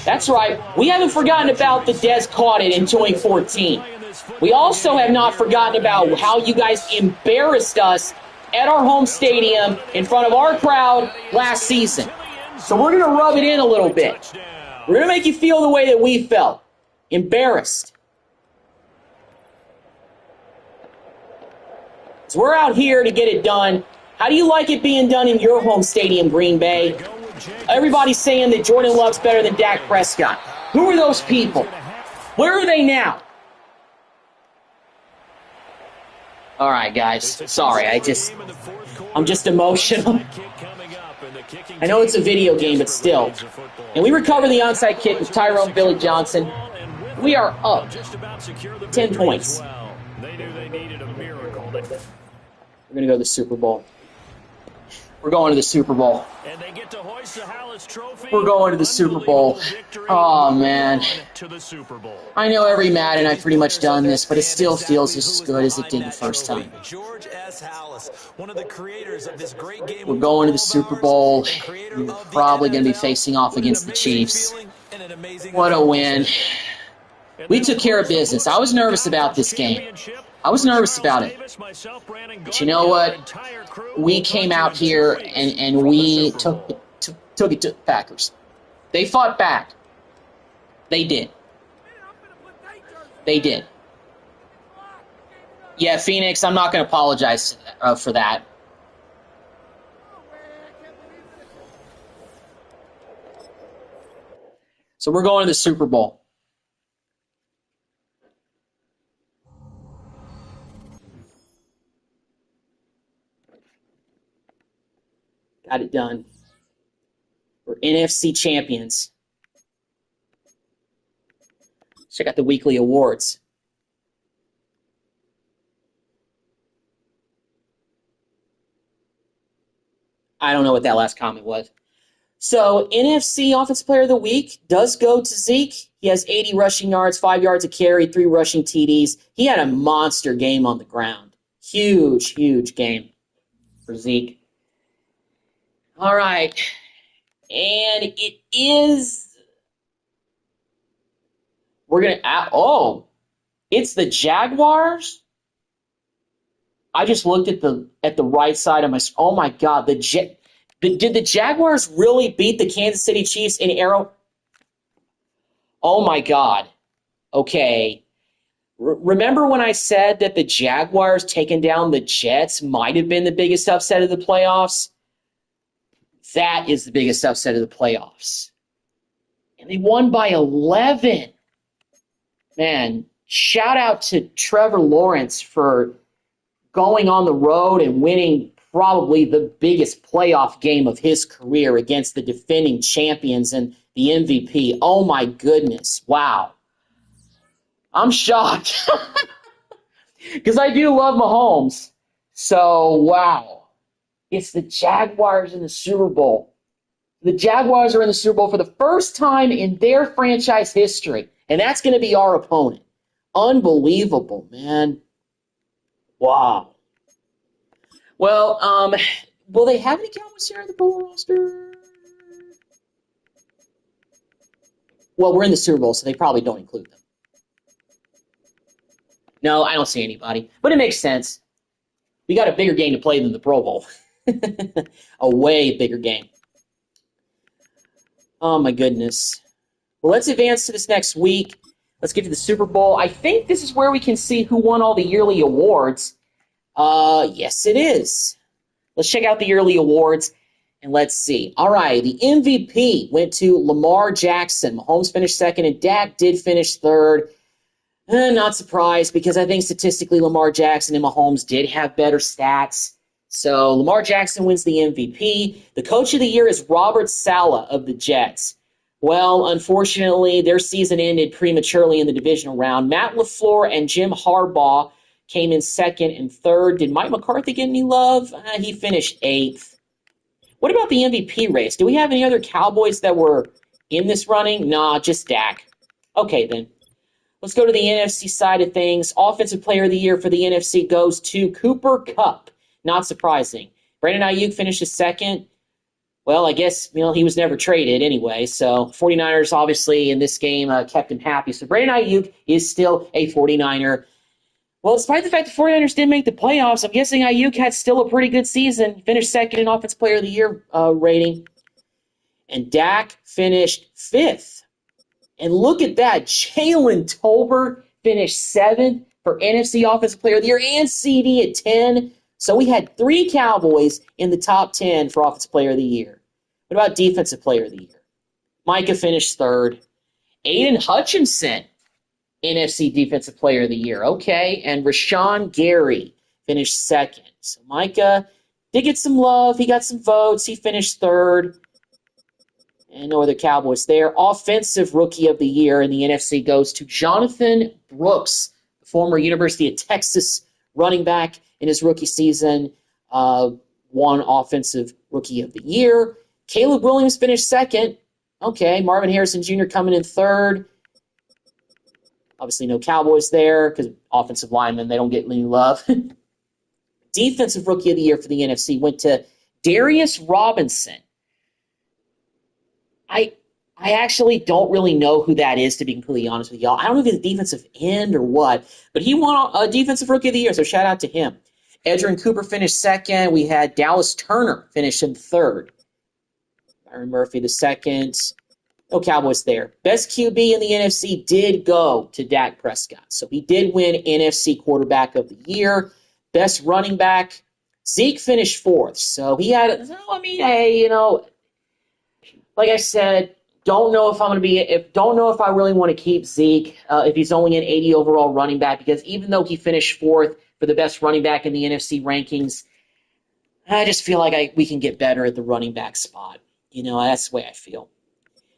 That's right. We haven't forgotten about the Dez caught it in 2014. We also have not forgotten about how you guys embarrassed us at our home stadium in front of our crowd last season. So we're going to rub it in a little bit. We're going to make you feel the way that we felt. Embarrassed. So we're out here to get it done. How do you like it being done in your home stadium, Green Bay? Everybody's saying that Jordan Love's better than Dak Prescott. Who are those people? Where are they now? All right, guys. Sorry, I'm just emotional. I know it's a video game, but still. And we recover the onside kick with Tyrone Billy Johnson. We are up 10 points. We're going to go to the Super Bowl. We're going to the Super Bowl. We're going to the Super Bowl. Oh, man. I know every Madden I've pretty much done this, but it still feels as good as it did the first time. We're going to the Super Bowl. We're probably going to be facing off against the Chiefs. What a win. We took care of business. I was nervous about this game. I was nervous about it. But you know what? We came out here and we took it to the Packers. They fought back. They did. They did. Yeah, Phoenix, I'm not going to apologize for that. So we're going to the Super Bowl. Got it done. We're NFC champions. Check out the weekly awards. I don't know what that last comment was. So, NFC Offensive Player of the Week does go to Zeke. He has 80 rushing yards, 5 yards a carry, 3 rushing TDs. He had a monster game on the ground. Huge, huge game for Zeke. All right. And it is... We're going to... It's the Jaguars? I just looked at the right side of my... Oh, my God. Did the Jaguars really beat the Kansas City Chiefs in Arrow? Oh, my God. Okay. Remember when I said that the Jaguars taking down the Jets might have been the biggest upset of the playoffs? That is the biggest upset of the playoffs. And they won by 11. Man, shout out to Trevor Lawrence for going on the road and winning probably the biggest playoff game of his career against the defending champions and the MVP. Oh, my goodness. Wow. I'm shocked because I do love Mahomes. So, wow. It's the Jaguars in the Super Bowl. The Jaguars are in the Super Bowl for the first time in their franchise history, and that's going to be our opponent. Unbelievable, man. Wow. Well, will they have any Cowboys here on the Bowl roster? Well, we're in the Super Bowl, so they probably don't include them. No, I don't see anybody, but it makes sense. We got a bigger game to play than the Pro Bowl. A way bigger game. Oh, my goodness. Well, let's advance to this next week. Let's get to the Super Bowl. I think this is where we can see who won all the yearly awards. Yes, it is. Let's check out the yearly awards, and let's see. All right, the MVP went to Lamar Jackson. Mahomes finished second, and Dak did finish third. Not surprised, because I think statistically Lamar Jackson and Mahomes did have better stats. So Lamar Jackson wins the MVP. The Coach of the Year is Robert Saleh of the Jets. Well, unfortunately, their season ended prematurely in the divisional round. Matt LaFleur and Jim Harbaugh came in second and third. Did Mike McCarthy get any love? He finished eighth. What about the MVP race? Do we have any other Cowboys that were in this running? Nah, just Dak. Okay, then. Let's go to the NFC side of things. Offensive Player of the Year for the NFC goes to Cooper Kupp. Not surprising. Brandon Ayuk finishes second. Well, I guess, he was never traded anyway. So 49ers, obviously, in this game kept him happy. So Brandon Ayuk is still a 49er. Well, despite the fact the 49ers didn't make the playoffs, I'm guessing Ayuk had still a pretty good season. Finished second in Offensive Player of the Year rating. And Dak finished fifth. And look at that. Jalen Tolbert finished seventh for NFC Offensive Player of the Year and CD at 10. So we had 3 Cowboys in the top 10 for Offensive Player of the Year. What about Defensive Player of the Year? Micah finished third. Aiden Hutchinson, NFC Defensive Player of the Year. Okay. And Rashawn Gary finished second. So Micah did get some love. He got some votes. He finished third. And no other Cowboys there. Offensive Rookie of the Year in the NFC goes to Jonathan Brooks, the former University of Texas running back in his rookie season. Won Offensive Rookie of the Year. Caleb Williams finished second. Okay, Marvin Harrison Jr. coming in third. Obviously no Cowboys there because offensive linemen, they don't get any love. Defensive Rookie of the Year for the NFC went to Darius Robinson. I actually don't really know who that is, to be completely honest with y'all. I don't know if he's a defensive end or what, but he won a Defensive Rookie of the Year, so shout out to him. Edgerrin Cooper finished second. We had Dallas Turner finish in third. Byron Murphy the second. No Cowboys there. Best QB in the NFC did go to Dak Prescott, so he did win NFC Quarterback of the Year. Best running back, Zeke finished fourth, so he had, like I said, don't know if I really want to keep Zeke if he's only an 80 overall running back, because even though he finished fourth for the best running back in the NFC rankings, I just feel like we can get better at the running back spot. That's the way I feel.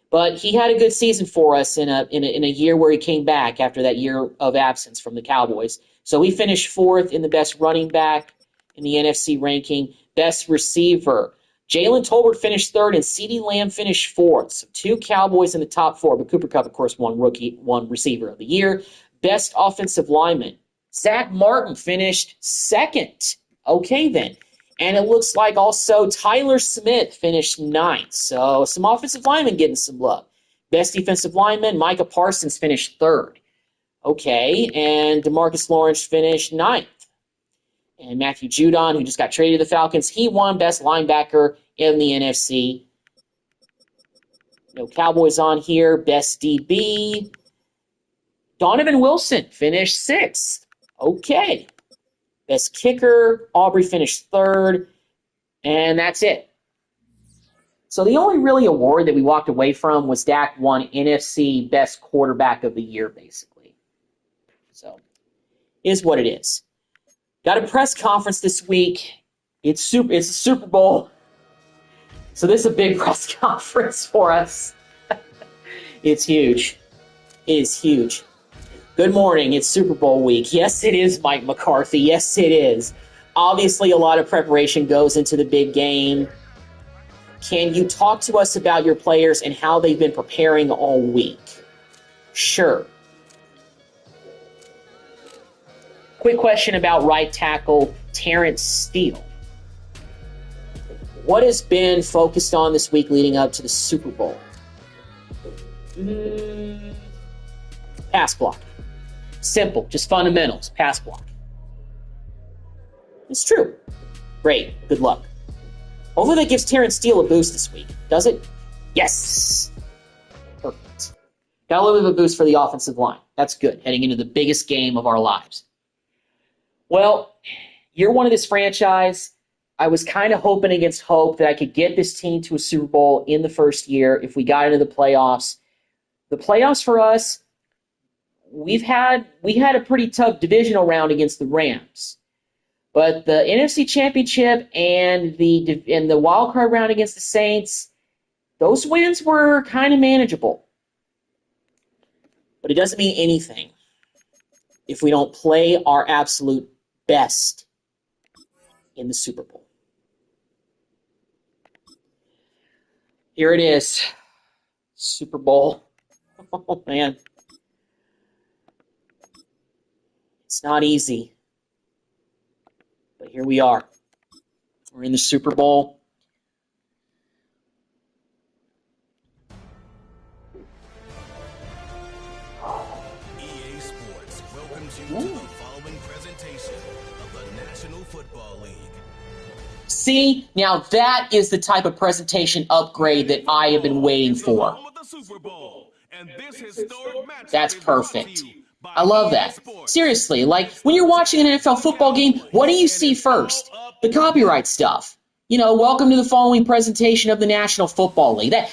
But he had a good season for us in a year where he came back after that year of absence from the Cowboys. So he finished fourth in the best running back in the NFC ranking. Best receiver, Jalen Tolbert finished third, and CeeDee Lamb finished fourth. So 2 Cowboys in the top 4, but Cooper Kupp, of course, won receiver of the year. Best offensive lineman, Zach Martin finished second. Okay, then. And it looks like also Tyler Smith finished ninth. So some offensive linemen getting some love. Best defensive lineman, Micah Parsons finished third. Okay, and DeMarcus Lawrence finished ninth. And Matthew Judon, who just got traded to the Falcons, he won best linebacker in the NFC. No Cowboys on here. Best DB, Donovan Wilson finished sixth. Okay. Best kicker, Aubrey finished third. And that's it. So the only really award that we walked away from was Dak won NFC Best Quarterback of the Year, basically. So, is what it is. Got a press conference this week. It's a Super Bowl. So this is a big press conference for us. It's huge. It is huge. Good morning. It's Super Bowl week. Yes, it is, Mike McCarthy. Yes, it is. Obviously, a lot of preparation goes into the big game. Can you talk to us about your players and how they've been preparing all week? Sure. Quick question about right tackle Terrence Steele. What has been focused on this week leading up to the Super Bowl? Pass block. Simple, just fundamentals, pass block. It's true. Great, good luck. Hopefully that gives Terrence Steele a boost this week. Does it? Yes! Perfect. Got a little bit of a boost for the offensive line. That's good, heading into the biggest game of our lives. Well, year one of this franchise, I was kind of hoping against hope that I could get this team to a Super Bowl in the first year if we got into the playoffs. The playoffs for us, we had a pretty tough divisional round against the Rams. But the NFC Championship and the wild card round against the Saints, those wins were kind of manageable. But it doesn't mean anything if we don't play our absolute best in the Super Bowl. Here it is. Super Bowl. Oh, man. It's not easy. But here we are. We're in the Super Bowl. EA Sports welcomes you to the following presentation of the National Football League. See, now that is the type of presentation upgrade that I have been waiting for. That's perfect. I love that. Seriously, like when you're watching an NFL football game, what do you see first? The copyright stuff. You know, welcome to the following presentation of the National Football League. That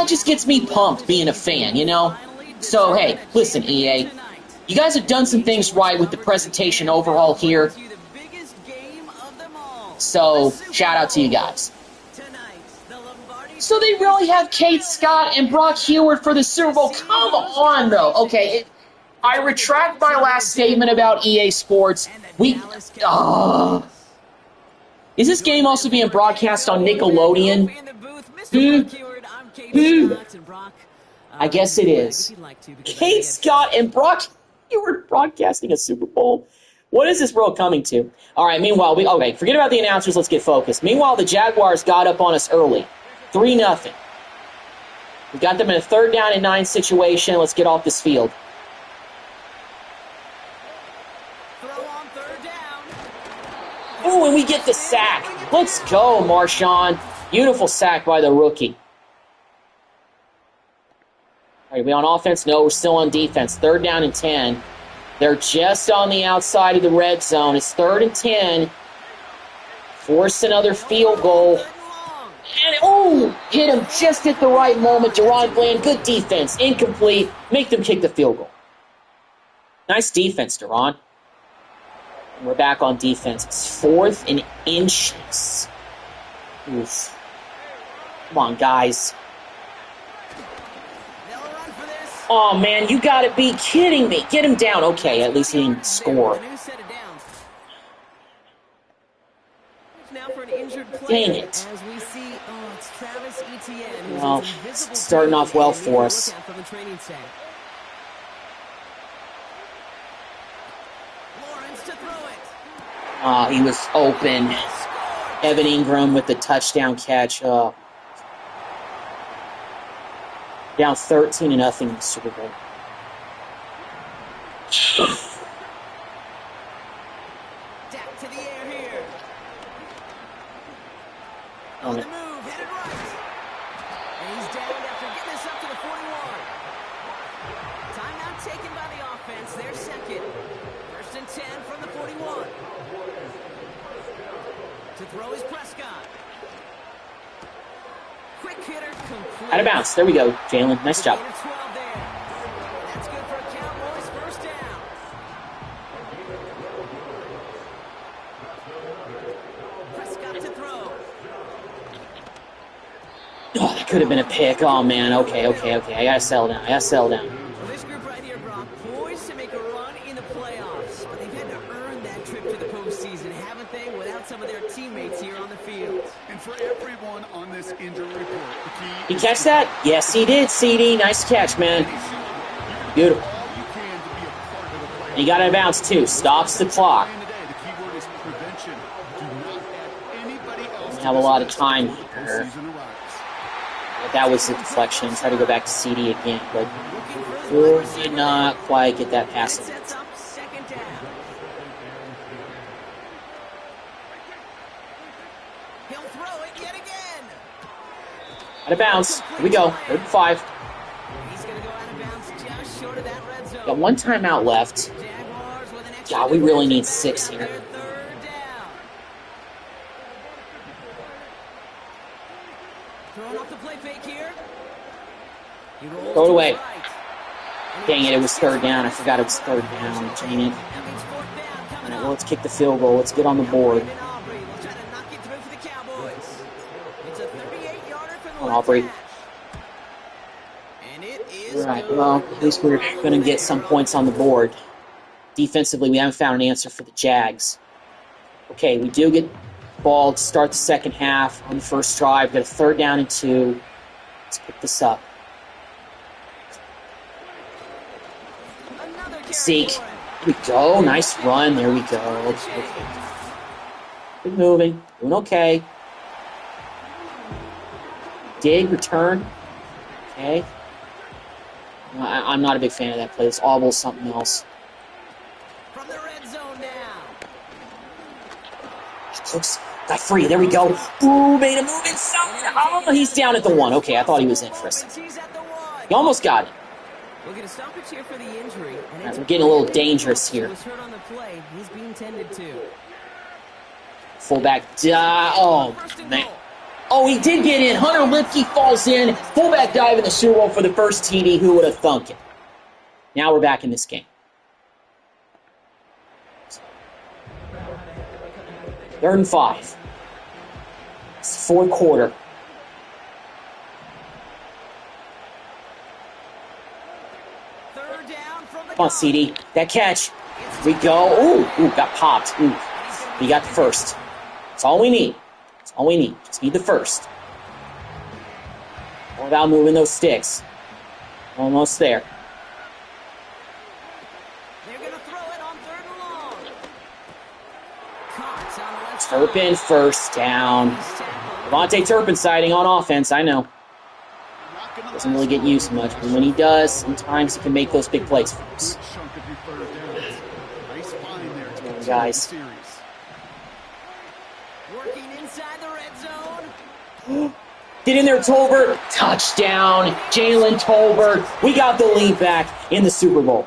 just gets me pumped being a fan, you know? So, hey, listen, EA. You guys have done some things right with the presentation overhaul here. So, shout out to you guys. So they really have Kate Scott and Brock Heward for the Super Bowl. Come on, though. Okay, I retract my last statement about EA Sports. Is this game also being broadcast on Nickelodeon? I guess it is. Kate Scott and Brock Heward broadcasting a Super Bowl. What is this world coming to? All right, meanwhile, forget about the announcers. Let's get focused. Meanwhile, the Jaguars got up on us early. 3-0. We got them in a 3rd down and 9 situation. Let's get off this field. Ooh, and we get the sack. Let's go, Marshawn. Beautiful sack by the rookie. All right, we on offense? No, we're still on defense. 3rd down and 10. They're just on the outside of the red zone. It's 3rd and 10. Force another field goal. And, hit him just at the right moment. Deron Bland, good defense. Incomplete. Make them kick the field goal. Nice defense, Deron. And we're back on defense. It's 4th and inches. Oof. Come on, guys. Oh, man, you gotta be kidding me. Get him down. Okay, at least he didn't score. Dang it. Well, it's starting off well for us. He was open. Evan Ingram with the touchdown catch. Down 13-0 in the Super Bowl. Back to the air here. On the move, headed right. And he's down after getting this up to the 41. Timeout taken by the offense. Their second. 1st and 10 from the 41. To throw is Prescott. Quick hitter complete. Out of bounds. There we go, Jalen. Nice job. That's good for a Cowboys 1st down. could have been a pick. Oh, man. Okay. I gotta settle down. Well, this group right here, Brock, poised to make a run in the playoffs, but they've had to earn that trip to the postseason, haven't they, without some of their teammates here on the field. And for everyone on this injury report, the key He catch that? Yes, he did, CD. Nice catch, man. Beautiful. And he got out of bounds, too. Stops the clock. We have a lot of time here. That was the deflection. Try to go back to CD again, but did not quite get that pass. Sets up second down. He'll throw it yet again. Out of bounds. Here we go. 3rd and 5. He's going to go out of bounds just short of that red zone. Got one timeout left. Jaguars with an extra God, we really need 6 here. their 3rd down. Throwing off the play fake here. He rolls Throw it to away. his right. Dang it, it was 3rd down. I forgot it was 3rd down. Dang it. That means 4th down All coming right, up. well, let's kick the field goal. Let's get on the board. And Aubrey will try to knock it through for the Cowboys. It's a 38-yarder for the Come on, Aubrey. left hash. And it is All right, good. well, at least we're going to get some points on the board. Defensively, we haven't found an answer for the Jags. Okay, we do get the ball to start the second half on the first drive. Got a 3rd down and 2. Let's pick this up. Another carry Zeke. for him. There we go. Nice run. There we go. Okay. Good moving. Doing okay. Dig, return. Okay. I'm not a big fan of that play. This audible something else. From the red zone now. Looks got free. There we go. Ooh, made a move inside. Oh, he's down at the 1. Okay, I thought he was in for a second. He's at the 1. He almost got it. We'll get a stoppage here for the injury. And Right, we're getting a little dangerous He here. was hurt on the play. He's being tended to. Fullback. Oh, First and man. goal. Oh, he did get in. Hunter Lipke falls in. Fullback dive in the Super Bowl for the first TD. Who would have thunk it? Now we're back in this game. 3rd and 5. It's the 4th quarter. Third down from the Come on, CD. That catch. We go. Ooh, got popped. Ooh, we got the first. That's all we need. That's all we need. Just need the first. Without moving those sticks. Almost there. They're going to throw it on 3rd and long. Caught on the left Turpin, first down. Devontae Turpin sighting on offense, I know. Doesn't really get used much, but when he does, sometimes he can make those big plays for us. Come on, guys. Working inside the red zone. Get in there, Tolbert. Touchdown, Jalen Tolbert. We got the lead back in the Super Bowl.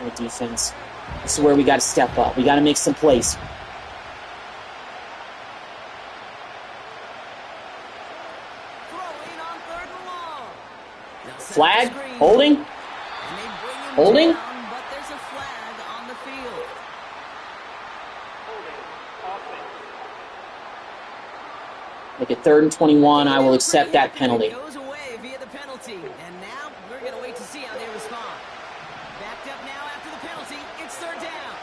Good defense. This is where we got to step up. We got to make some plays. Throwing on 3rd and long. They'll set Flag? the screen, Holding? and they bring him Holding? down, but there's a flag on the field. Holding. Offense. Make it 3rd and 21. I will accept that penalty. It goes away via the penalty, and now we're going to wait to see how they respond. Backed up now after the penalty. It's 3rd down.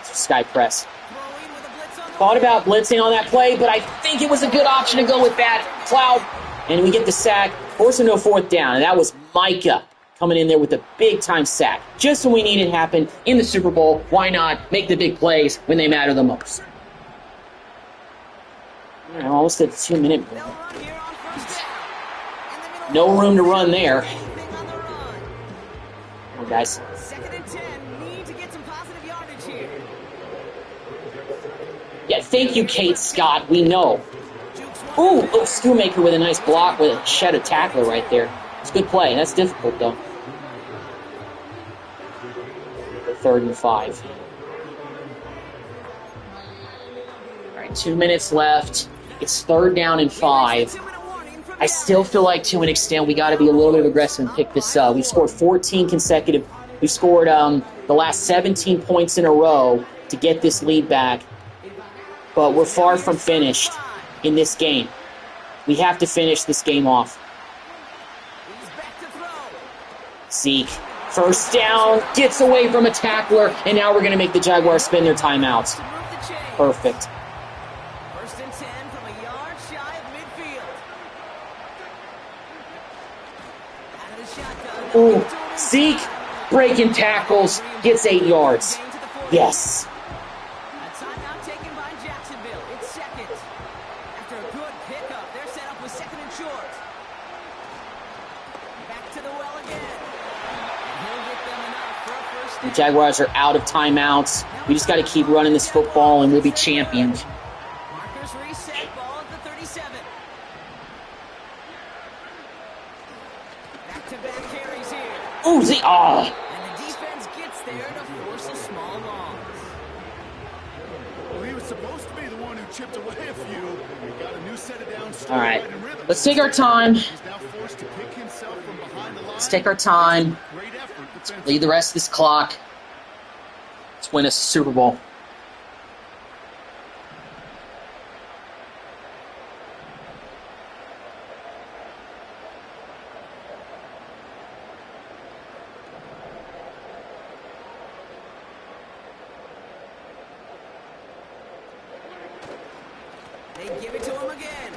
Sky press. Throwing with a blitz on the Thought way. about blitzing on that play, but I think it was a good option to go with that. Cloud. And we get the sack. Force him to a 4th down. And that was Micah coming in there with a big-time sack. Just when we need it to happen in the Super Bowl. Why not make the big plays when they matter the most? All right, almost at the 2-minute They'll mark. run here on 1st down. In the middle No lane. room to run there. Anything on the run. Come on, guys. 2nd and 10. Need to get some positive yardage here. Yeah, thank you, Kate Scott. We know. Ooh, Schoonmaker with a nice block with a shed a tackler right there. It's a good play. That's difficult, though. 3rd and 5. All right, 2 minutes left. It's 3rd down and 5. I still feel like, to an extent, we got to be a little bit aggressive and pick this up. We've scored 14 consecutive. We've scored the last 17 points in a row to get this lead back, but we're far from finished. in this game. We have to finish this game off. He's back to throw. Zeke, first down, gets away from a tackler, and now we're going to make the Jaguars spend their timeouts. To move the chains. Perfect. First and 10 from a yard shy of midfield. Out of the shotgun. Ooh, Give it to him Zeke inside. breaking tackles, gets 8 yards. Gain to the 40. Yes. A timeout taken by Jacksonville. It's second. After a good pickup, they're set up with second and short. Back to the well again. And he'll get them enough for a first The down. Jaguars are out of timeouts. We just got to keep running this football, and we'll be champions. Markers reset, ball at the 37. Back-to-back carries here. Ooh, Zeke. Oh. And the defense gets there to force a small loss. Well, he was supposed to be the one who chipped away a few. He got a new set of downs. All right. Let's take our time. He's now forced to pick himself from behind the line. Let's take our time. Great effort defensively. Lead the rest of this clock. Let's win a Super Bowl. They give it to him again.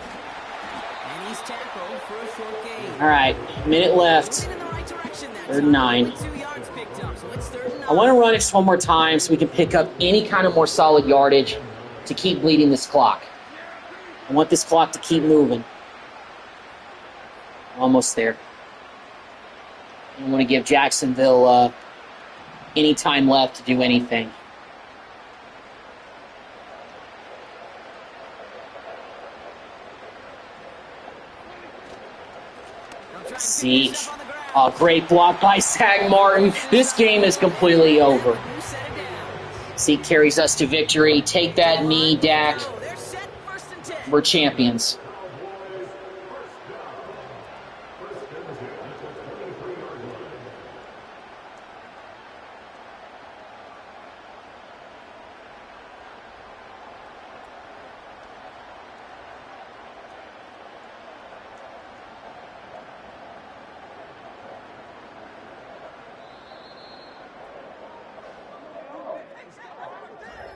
And he's tackled for a short gain. All right, minute left. Moving in the right direction that Third and time. 9. Only 2 yards picked up, so it's third and 9. I want to run it one more time so we can pick up any kind of more solid yardage to keep bleeding this clock. I want this clock to keep moving. Almost there. I want to give Jacksonville any time left to do anything. They'll try and pick Zeke. this up on the ground. Oh, great block by Zach Martin. This game is completely over. New set of downs. Zeke carries us to victory. Take that knee, Dak. Oh, they're set first and 10. We're champions.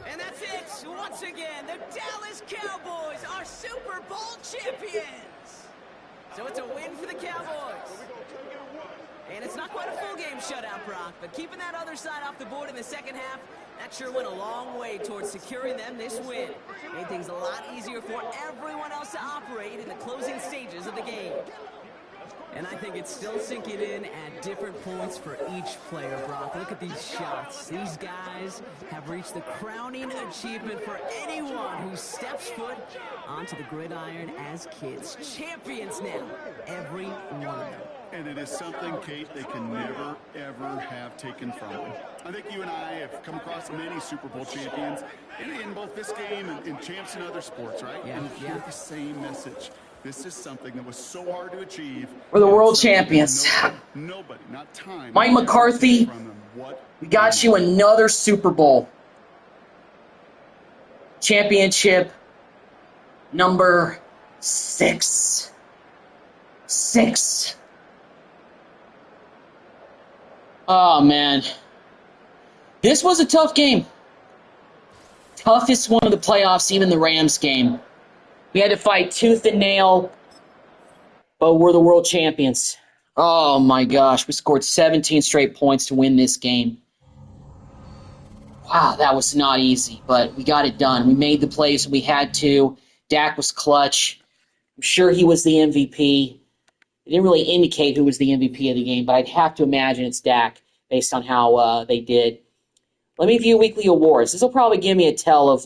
And that's it. Once again, the Dallas Cowboys are Super Bowl champions. So it's a win for the Cowboys. And it's not quite a full game shutout, Brock, but keeping that other side off the board in the second half, that sure went a long way towards securing them this win. Made things a lot easier for everyone else to operate in the closing stages of the game. And I think it's still sinking in at different points for each player, Brock. Look at these shots. These guys have reached the crowning achievement for anyone who steps foot onto the gridiron as kids. Champions now, every one of them. And it is something, Kate, they can never, ever have taken from them. I think you and I have come across many Super Bowl champions in both this game and in champs in other sports, right? Yeah, And you hear yeah. the same message. This is something that was so hard to achieve. We're the and world something that champions. Nobody, not time. Mike will ever McCarthy, take from them what We got you another Super Bowl. Championship number 6. 6. Oh, man. This was a tough game. Toughest one of the playoffs, even the Rams game. We had to fight tooth and nail, but we're the world champions. Oh, my gosh. We scored 17 straight points to win this game. Wow, that was not easy, but we got it done. We made the plays we had to. Dak was clutch. I'm sure he was the MVP. It didn't really indicate who was the MVP of the game, but I'd have to imagine it's Dak based on how they did. Let me view weekly awards. This will probably give me a tell of,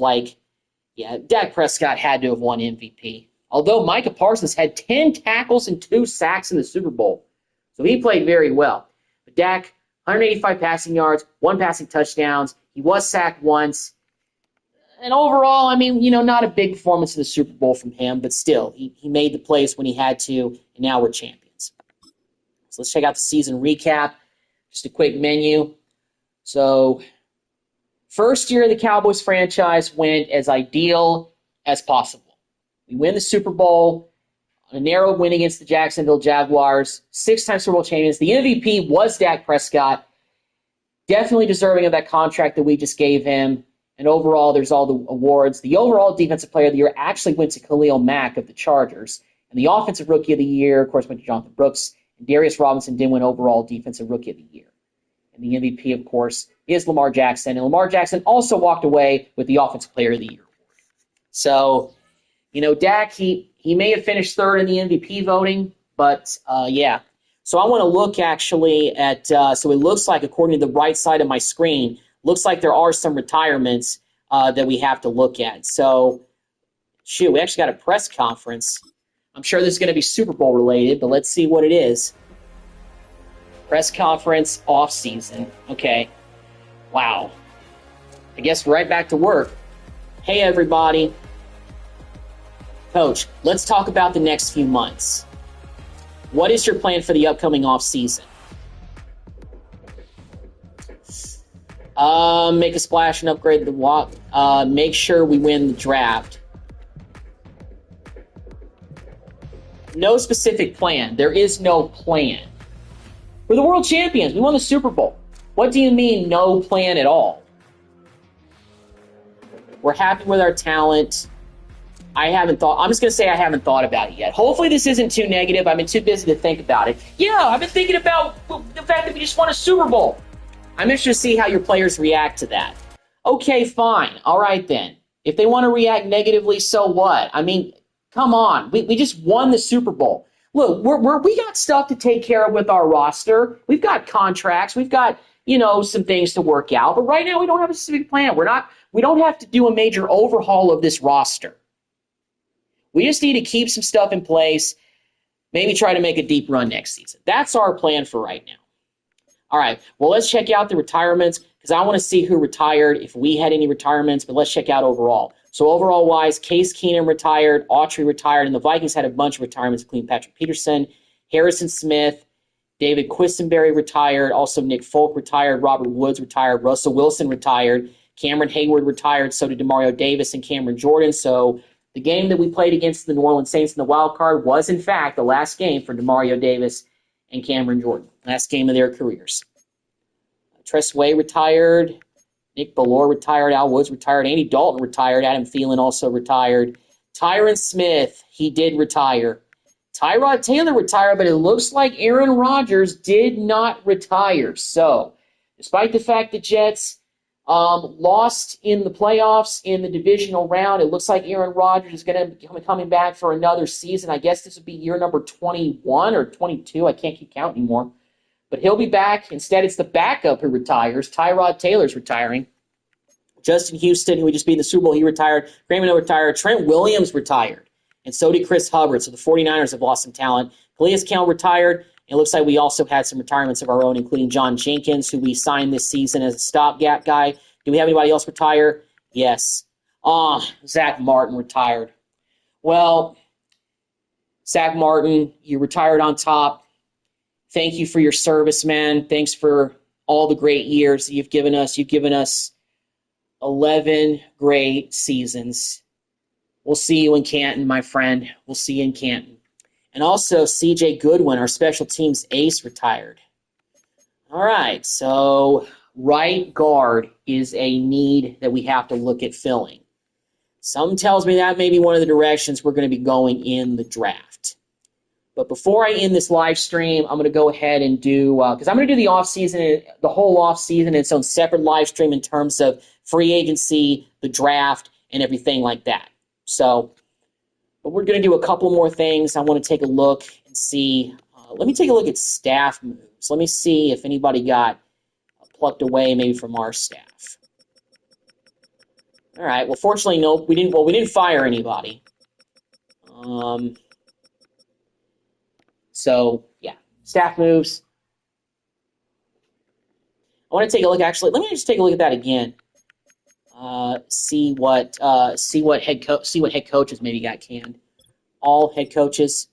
Dak Prescott had to have won MVP. Although Micah Parsons had 10 tackles and 2 sacks in the Super Bowl. So he played very well. But Dak, 185 passing yards, 1 passing touchdowns. He was sacked once. And overall, not a big performance in the Super Bowl from him, but still, he made the plays when he had to, and now we're champions. So let's check out the season recap. Just a quick menu. So, first year of the Cowboys franchise went as ideal as possible. We win the Super Bowl, a narrow win against the Jacksonville Jaguars, 6-time Super Bowl champions. The MVP was Dak Prescott, definitely deserving of that contract that we just gave him. And overall, there's all the awards. The overall Defensive Player of the Year actually went to Khalil Mack of the Chargers. And the Offensive Rookie of the Year, of course, went to Jonathan Brooks. And Darius Robinson did win overall Defensive Rookie of the Year. And the MVP, of course, is Lamar Jackson. And Lamar Jackson also walked away with the Offensive Player of the Year award. So, Dak, he may have finished third in the MVP voting, but yeah. So I want to look actually at, so it looks like, according to the right side of my screen, looks like there are some retirements that we have to look at. So, shoot, we actually got a press conference. I'm sure this is going to be Super Bowl related, but let's see what it is. Press conference off season. Okay. Wow. I guess right back to work. Hey, everybody. Coach, let's talk about the next few months. What is your plan for the upcoming off season? Make a splash and upgrade the walk. Make sure we win the draft. No specific plan. There is no plan. We're the world champions. We won the Super Bowl. What do you mean no plan at all? We're happy with our talent. I'm just going to say I haven't thought about it yet. Hopefully this isn't too negative. I've been too busy to think about it. Yeah, I've been thinking about the fact that we just won a Super Bowl. I'm interested to see how your players react to that. Okay, fine. All right, then. If they want to react negatively, so what? I mean, come on. We just won the Super Bowl. Look, we got stuff to take care of with our roster. We've got contracts. We've got, some things to work out. But right now, we don't have a specific plan. We don't have to do a major overhaul of this roster. We just need to keep some stuff in place, maybe try to make a deep run next season. That's our plan for right now. All right, well, let's check out the retirements because I want to see who retired, if we had any retirements, but let's check out overall. So overall-wise, Case Keenum retired, Autry retired, and the Vikings had a bunch of retirements, including Patrick Peterson, Harrison Smith, David Quisenberry retired, also Nick Folk retired, Robert Woods retired, Russell Wilson retired, Cameron Hayward retired, so did DeMario Davis and Cameron Jordan. So the game that we played against the New Orleans Saints in the wild card was, in fact, the last game for DeMario Davis and Cameron Jordan. Last game of their careers. Tress Way retired. Nick Bellore retired. Al Woods retired. Andy Dalton retired. Adam Thielen also retired. Tyron Smith, he did retire. Tyrod Taylor retired, but it looks like Aaron Rodgers did not retire. So, despite the fact the Jets lost in the playoffs in the divisional round, it looks like Aaron Rodgers is going to be coming back for another season. I guess this would be year number 21 or 22. I can't keep count anymore. But he'll be back. Instead, it's the backup who retires. Tyrod Taylor's retiring. Justin Houston, who we just beat in the Super Bowl, he retired. Graham retired. Trent Williams retired. And so did Chris Hubbard. So the 49ers have lost some talent. Calais Campbell retired. And it looks like we also had some retirements of our own, including John Jenkins, who we signed this season as a stopgap guy. Do we have anybody else retire? Yes. Zach Martin retired. Well, Zach Martin, you retired on top. Thank you for your service, man. Thanks for all the great years that you've given us. You've given us 11 great seasons. We'll see you in Canton, my friend. We'll see you in Canton. And also, C.J. Goodwin, our special teams ace, retired. All right, so right guard is a need that we have to look at filling. Some tells me that may be one of the directions we're going to be going in the draft. But before I end this live stream, I'm going to go ahead and do, because I'm going to do the offseason, the whole offseason in its own separate live stream in terms of free agency, the draft, and everything like that. So, but we're going to do a couple more things. I want to take a look and see. Let me take a look at staff moves. Let me see if anybody got plucked away maybe from our staff. All right. Well, fortunately, no, we didn't. Well, we didn't fire anybody. So, yeah, staff moves. I want to take a look, actually. Let me just take a look at that again. See what head coaches maybe got canned. All head coaches.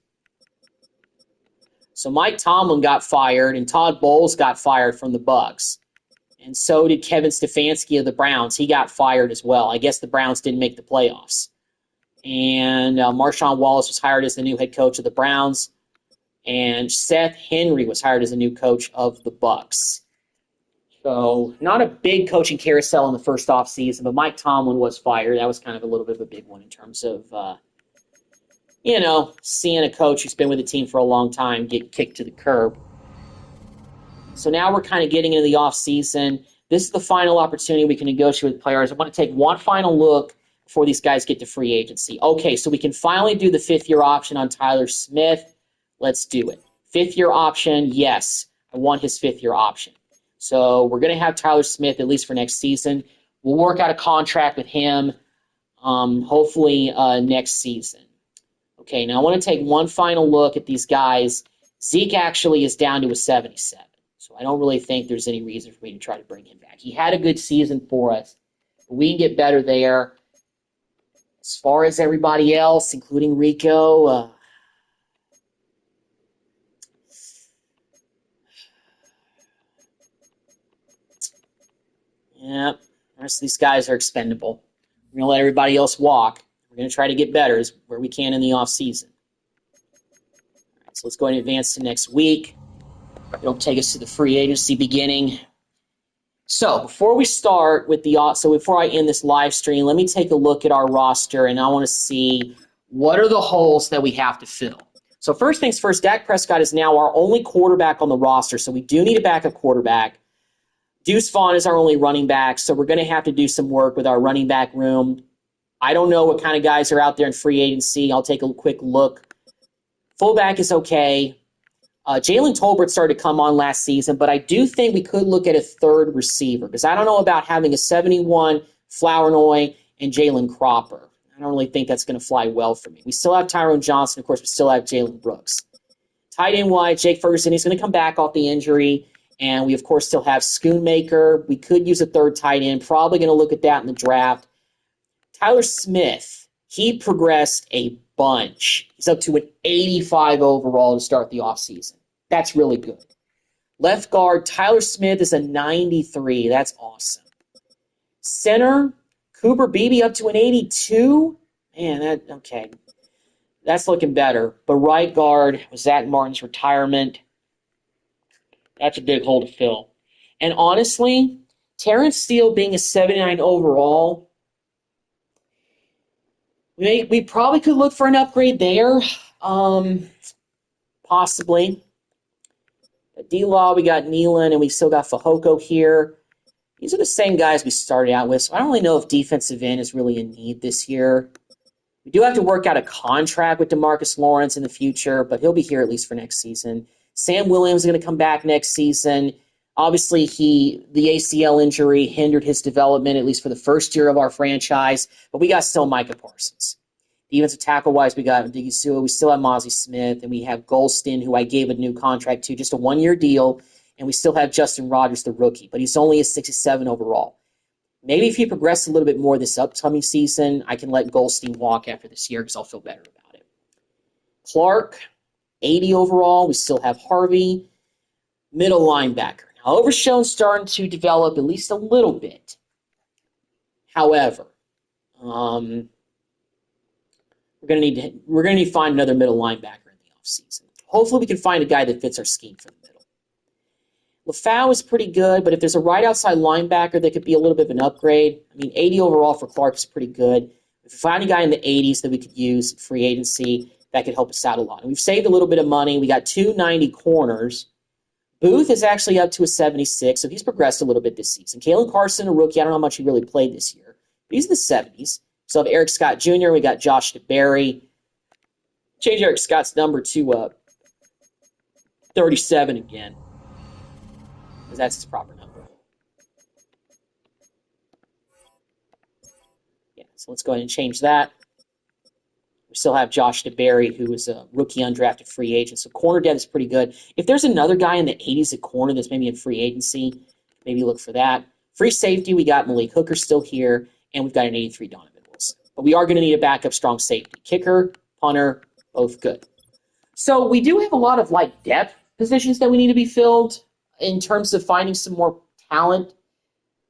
So Mike Tomlin got fired, and Todd Bowles got fired from the Bucs. And so did Kevin Stefanski of the Browns. He got fired as well. I guess the Browns didn't make the playoffs. And Marshawn Wallace was hired as the new head coach of the Browns. And Seth Henry was hired as the new coach of the Bucs. So not a big coaching carousel in the first offseason, but Mike Tomlin was fired. That was kind of a little bit of a big one in terms of, seeing a coach who's been with the team for a long time get kicked to the curb. So now we're kind of getting into the offseason. This is the final opportunity we can negotiate with players. I want to take one final look before these guys get to free agency. Okay, so we can finally do the fifth-year option on Tyler Smith. Let's do it. Fifth-year option, yes. I want his fifth-year option. So we're going to have Tyler Smith at least for next season. We'll work out a contract with him hopefully next season. Okay, now I want to take one final look at these guys. Zeke actually is down to a 77. So I don't really think there's any reason for me to try to bring him back. He had a good season for us. We can get better there. As far as everybody else, including Rico, yeah, the rest of these guys are expendable. We're going to let everybody else walk. We're going to try to get better as where we can in the offseason. All right, so let's go ahead and advance to next week. It'll take us to the free agency beginning. So before we start with before I end this live stream, let me take a look at our roster, and I want to see what are the holes that we have to fill. So first things first, Dak Prescott is now our only quarterback on the roster, so we do need a backup quarterback. Deuce Vaughn is our only running back, so we're going to have to do some work with our running back room. I don't know what kind of guys are out there in free agency. I'll take a quick look. Fullback is okay. Jalen Tolbert started to come on last season, but I do think we could look at a third receiver because I don't know about having a 71 Flournoy and Jalen Cropper. I don't really think that's going to fly well for me. We still have Tyrone Johnson. Of course, we still have Jalen Brooks. Tight end wide, Jake Ferguson, he's going to come back off the injury. And we, of course, still have Schoonmaker. We could use a third tight end. Probably going to look at that in the draft. Tyler Smith, he progressed a bunch. He's up to an 85 overall to start the offseason. That's really good. Left guard, Tyler Smith is a 93. That's awesome. Center, Cooper Beebe up to an 82. Man, okay. That's looking better. But right guard was Zach Martin's retirement. That's a big hole to fill. And honestly, Terrence Steele being a 79 overall, we probably could look for an upgrade there. Possibly. At D-Law, we got Nealon, and we still got Fehoko here. These are the same guys we started out with, so I don't really know if defensive end is really in need this year. We do have to work out a contract with DeMarcus Lawrence in the future, but he'll be here at least for next season. Sam Williams is going to come back next season. Obviously, the ACL injury hindered his development, at least for the first year of our franchise, but we got still Micah Parsons. Defensive tackle-wise, we got Diggy Sua. We still have Mozzie Smith, and we have Golston, who I gave a new contract to, just a one-year deal, and we still have Justin Rogers, the rookie, but he's only a 67 overall. Maybe if he progresses a little bit more this upcoming season, I can let Goldstein walk after this year because I'll feel better about it. Clark, 80 overall. We still have Harvey. Middle linebacker. Now, Overshone's starting to develop at least a little bit. However, we're going to need to find another middle linebacker in the offseason. Hopefully, we can find a guy that fits our scheme for the middle. LaFau is pretty good, but if there's a right outside linebacker that could be a little bit of an upgrade, 80 overall for Clark is pretty good. If we find a guy in the 80s that we could use in free agency, that could help us out a lot. And we've saved a little bit of money. We got 290 corners. Booth is actually up to a 76, so he's progressed a little bit this season. Kalen Carson, a rookie, I don't know how much he really played this year, but he's in the 70s. So have Eric Scott Jr., we got Josh DeBerry. Change Eric Scott's number to 37 again, because that's his proper number. Yeah, so let's go ahead and change that. We still have Josh DeBerry, who is a rookie undrafted free agent. So corner depth is pretty good. If there's another guy in the 80s at corner that's maybe in free agency, maybe look for that. Free safety, we got Malik Hooker still here, and we've got an 83 Donovan Wilson. But we are going to need a backup strong safety. Kicker, punter, both good. So we do have a lot of depth positions that we need to be filled in terms of finding some more talent.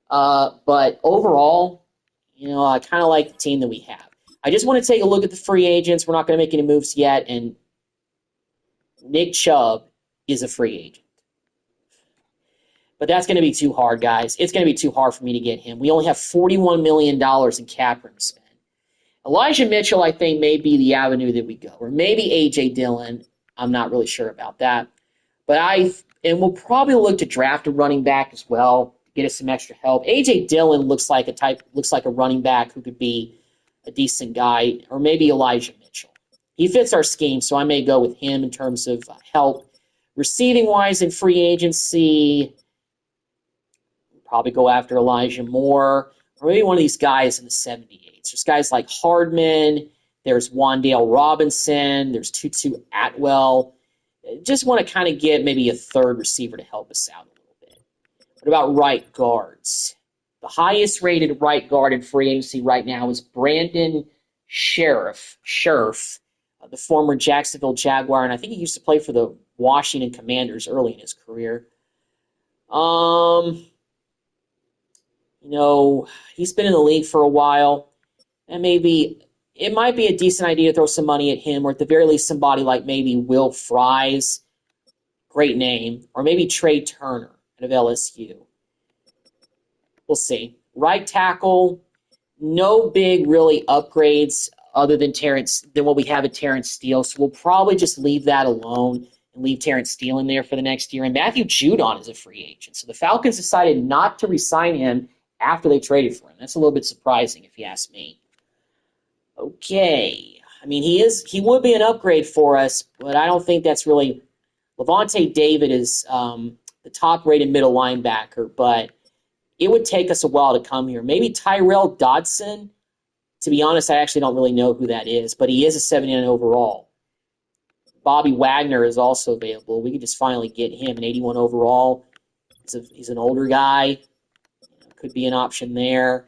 But overall, I kind of like the team that we have. I just want to take a look at the free agents. We're not going to make any moves yet, and Nick Chubb is a free agent. But that's going to be too hard, guys. It's going to be too hard for me to get him. We only have $41 million in cap room spend. Elijah Mitchell, I think, may be the avenue that we go. Or maybe A.J. Dillon. I'm not really sure about that. But we'll probably look to draft a running back as well to get us some extra help. A.J. Dillon looks like a running back who could be a decent guy. Or maybe Elijah Mitchell. He fits our scheme, so I may go with him in terms of help. Receiving-wise in free agency, probably go after Elijah Moore, or maybe one of these guys in the 78s. There's guys like Hardman, there's Wan'Dale Robinson, there's Tutu Atwell. Just want to kind of get maybe a third receiver to help us out a little bit. What about right guards? The highest rated right guard in free agency right now is Brandon Sheriff, the former Jacksonville Jaguar, and I think he used to play for the Washington Commanders early in his career. He's been in the league for a while, and maybe it might be a decent idea to throw some money at him, or at the very least somebody like maybe Will Fries, great name, or maybe Trey Turner out of LSU. We'll see. Right tackle, no big really upgrades other than what we have at Terrence Steele, so we'll probably just leave that alone and leave Terrence Steele in there for the next year. And Matthew Judon is a free agent, so the Falcons decided not to re-sign him after they traded for him. That's a little bit surprising, if you ask me. Okay. I mean, he would be an upgrade for us, but I don't think that's really... Levante David is the top-rated middle linebacker, but it would take us a while to come here. Maybe Tyrell Dodson. To be honest, I actually don't really know who that is, but he is a 79 overall. Bobby Wagner is also available. We could just finally get him, an 81 overall. He's an older guy. Could be an option there.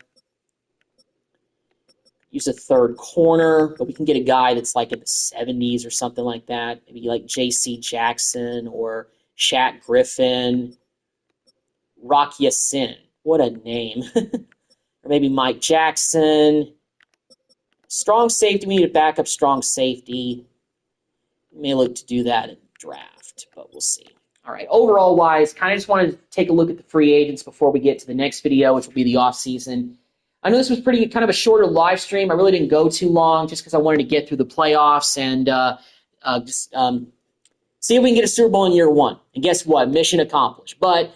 Use a third corner, but we can get a guy that's like in the 70s or something like that. Maybe like J.C. Jackson or Shaq Griffin. Rock Ya-Sin. What a name. Or maybe Mike Jackson. Strong safety. We need to back up strong safety. We may look to do that in draft, but we'll see. All right, overall-wise, kind of just wanted to take a look at the free agents before we get to the next video, which will be the offseason. I know this was kind of a shorter live stream. I really didn't go too long just because I wanted to get through the playoffs and see if we can get a Super Bowl in year one. And guess what? Mission accomplished. But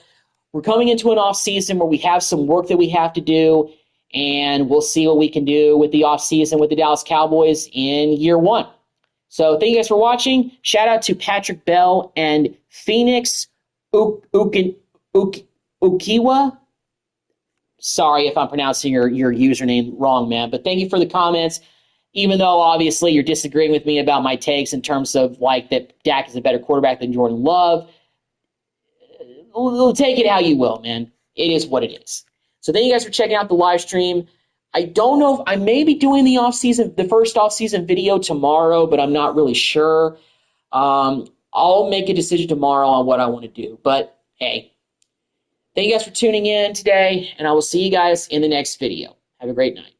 we're coming into an offseason where we have some work that we have to do, and we'll see what we can do with the offseason with the Dallas Cowboys in year one. So thank you guys for watching. Shout out to Patrick Bell and Phoenix Ukiwa. Sorry if I'm pronouncing your username wrong, man. But thank you for the comments. Even though obviously you're disagreeing with me about my takes in terms of like that Dak is a better quarterback than Jordan Love, we'll take it how you will, man. It is what it is. So thank you guys for checking out the live stream. I don't know if I may be doing the first off-season video tomorrow, but I'm not really sure. I'll make a decision tomorrow on what I want to do. But hey, thank you guys for tuning in today, and I will see you guys in the next video. Have a great night.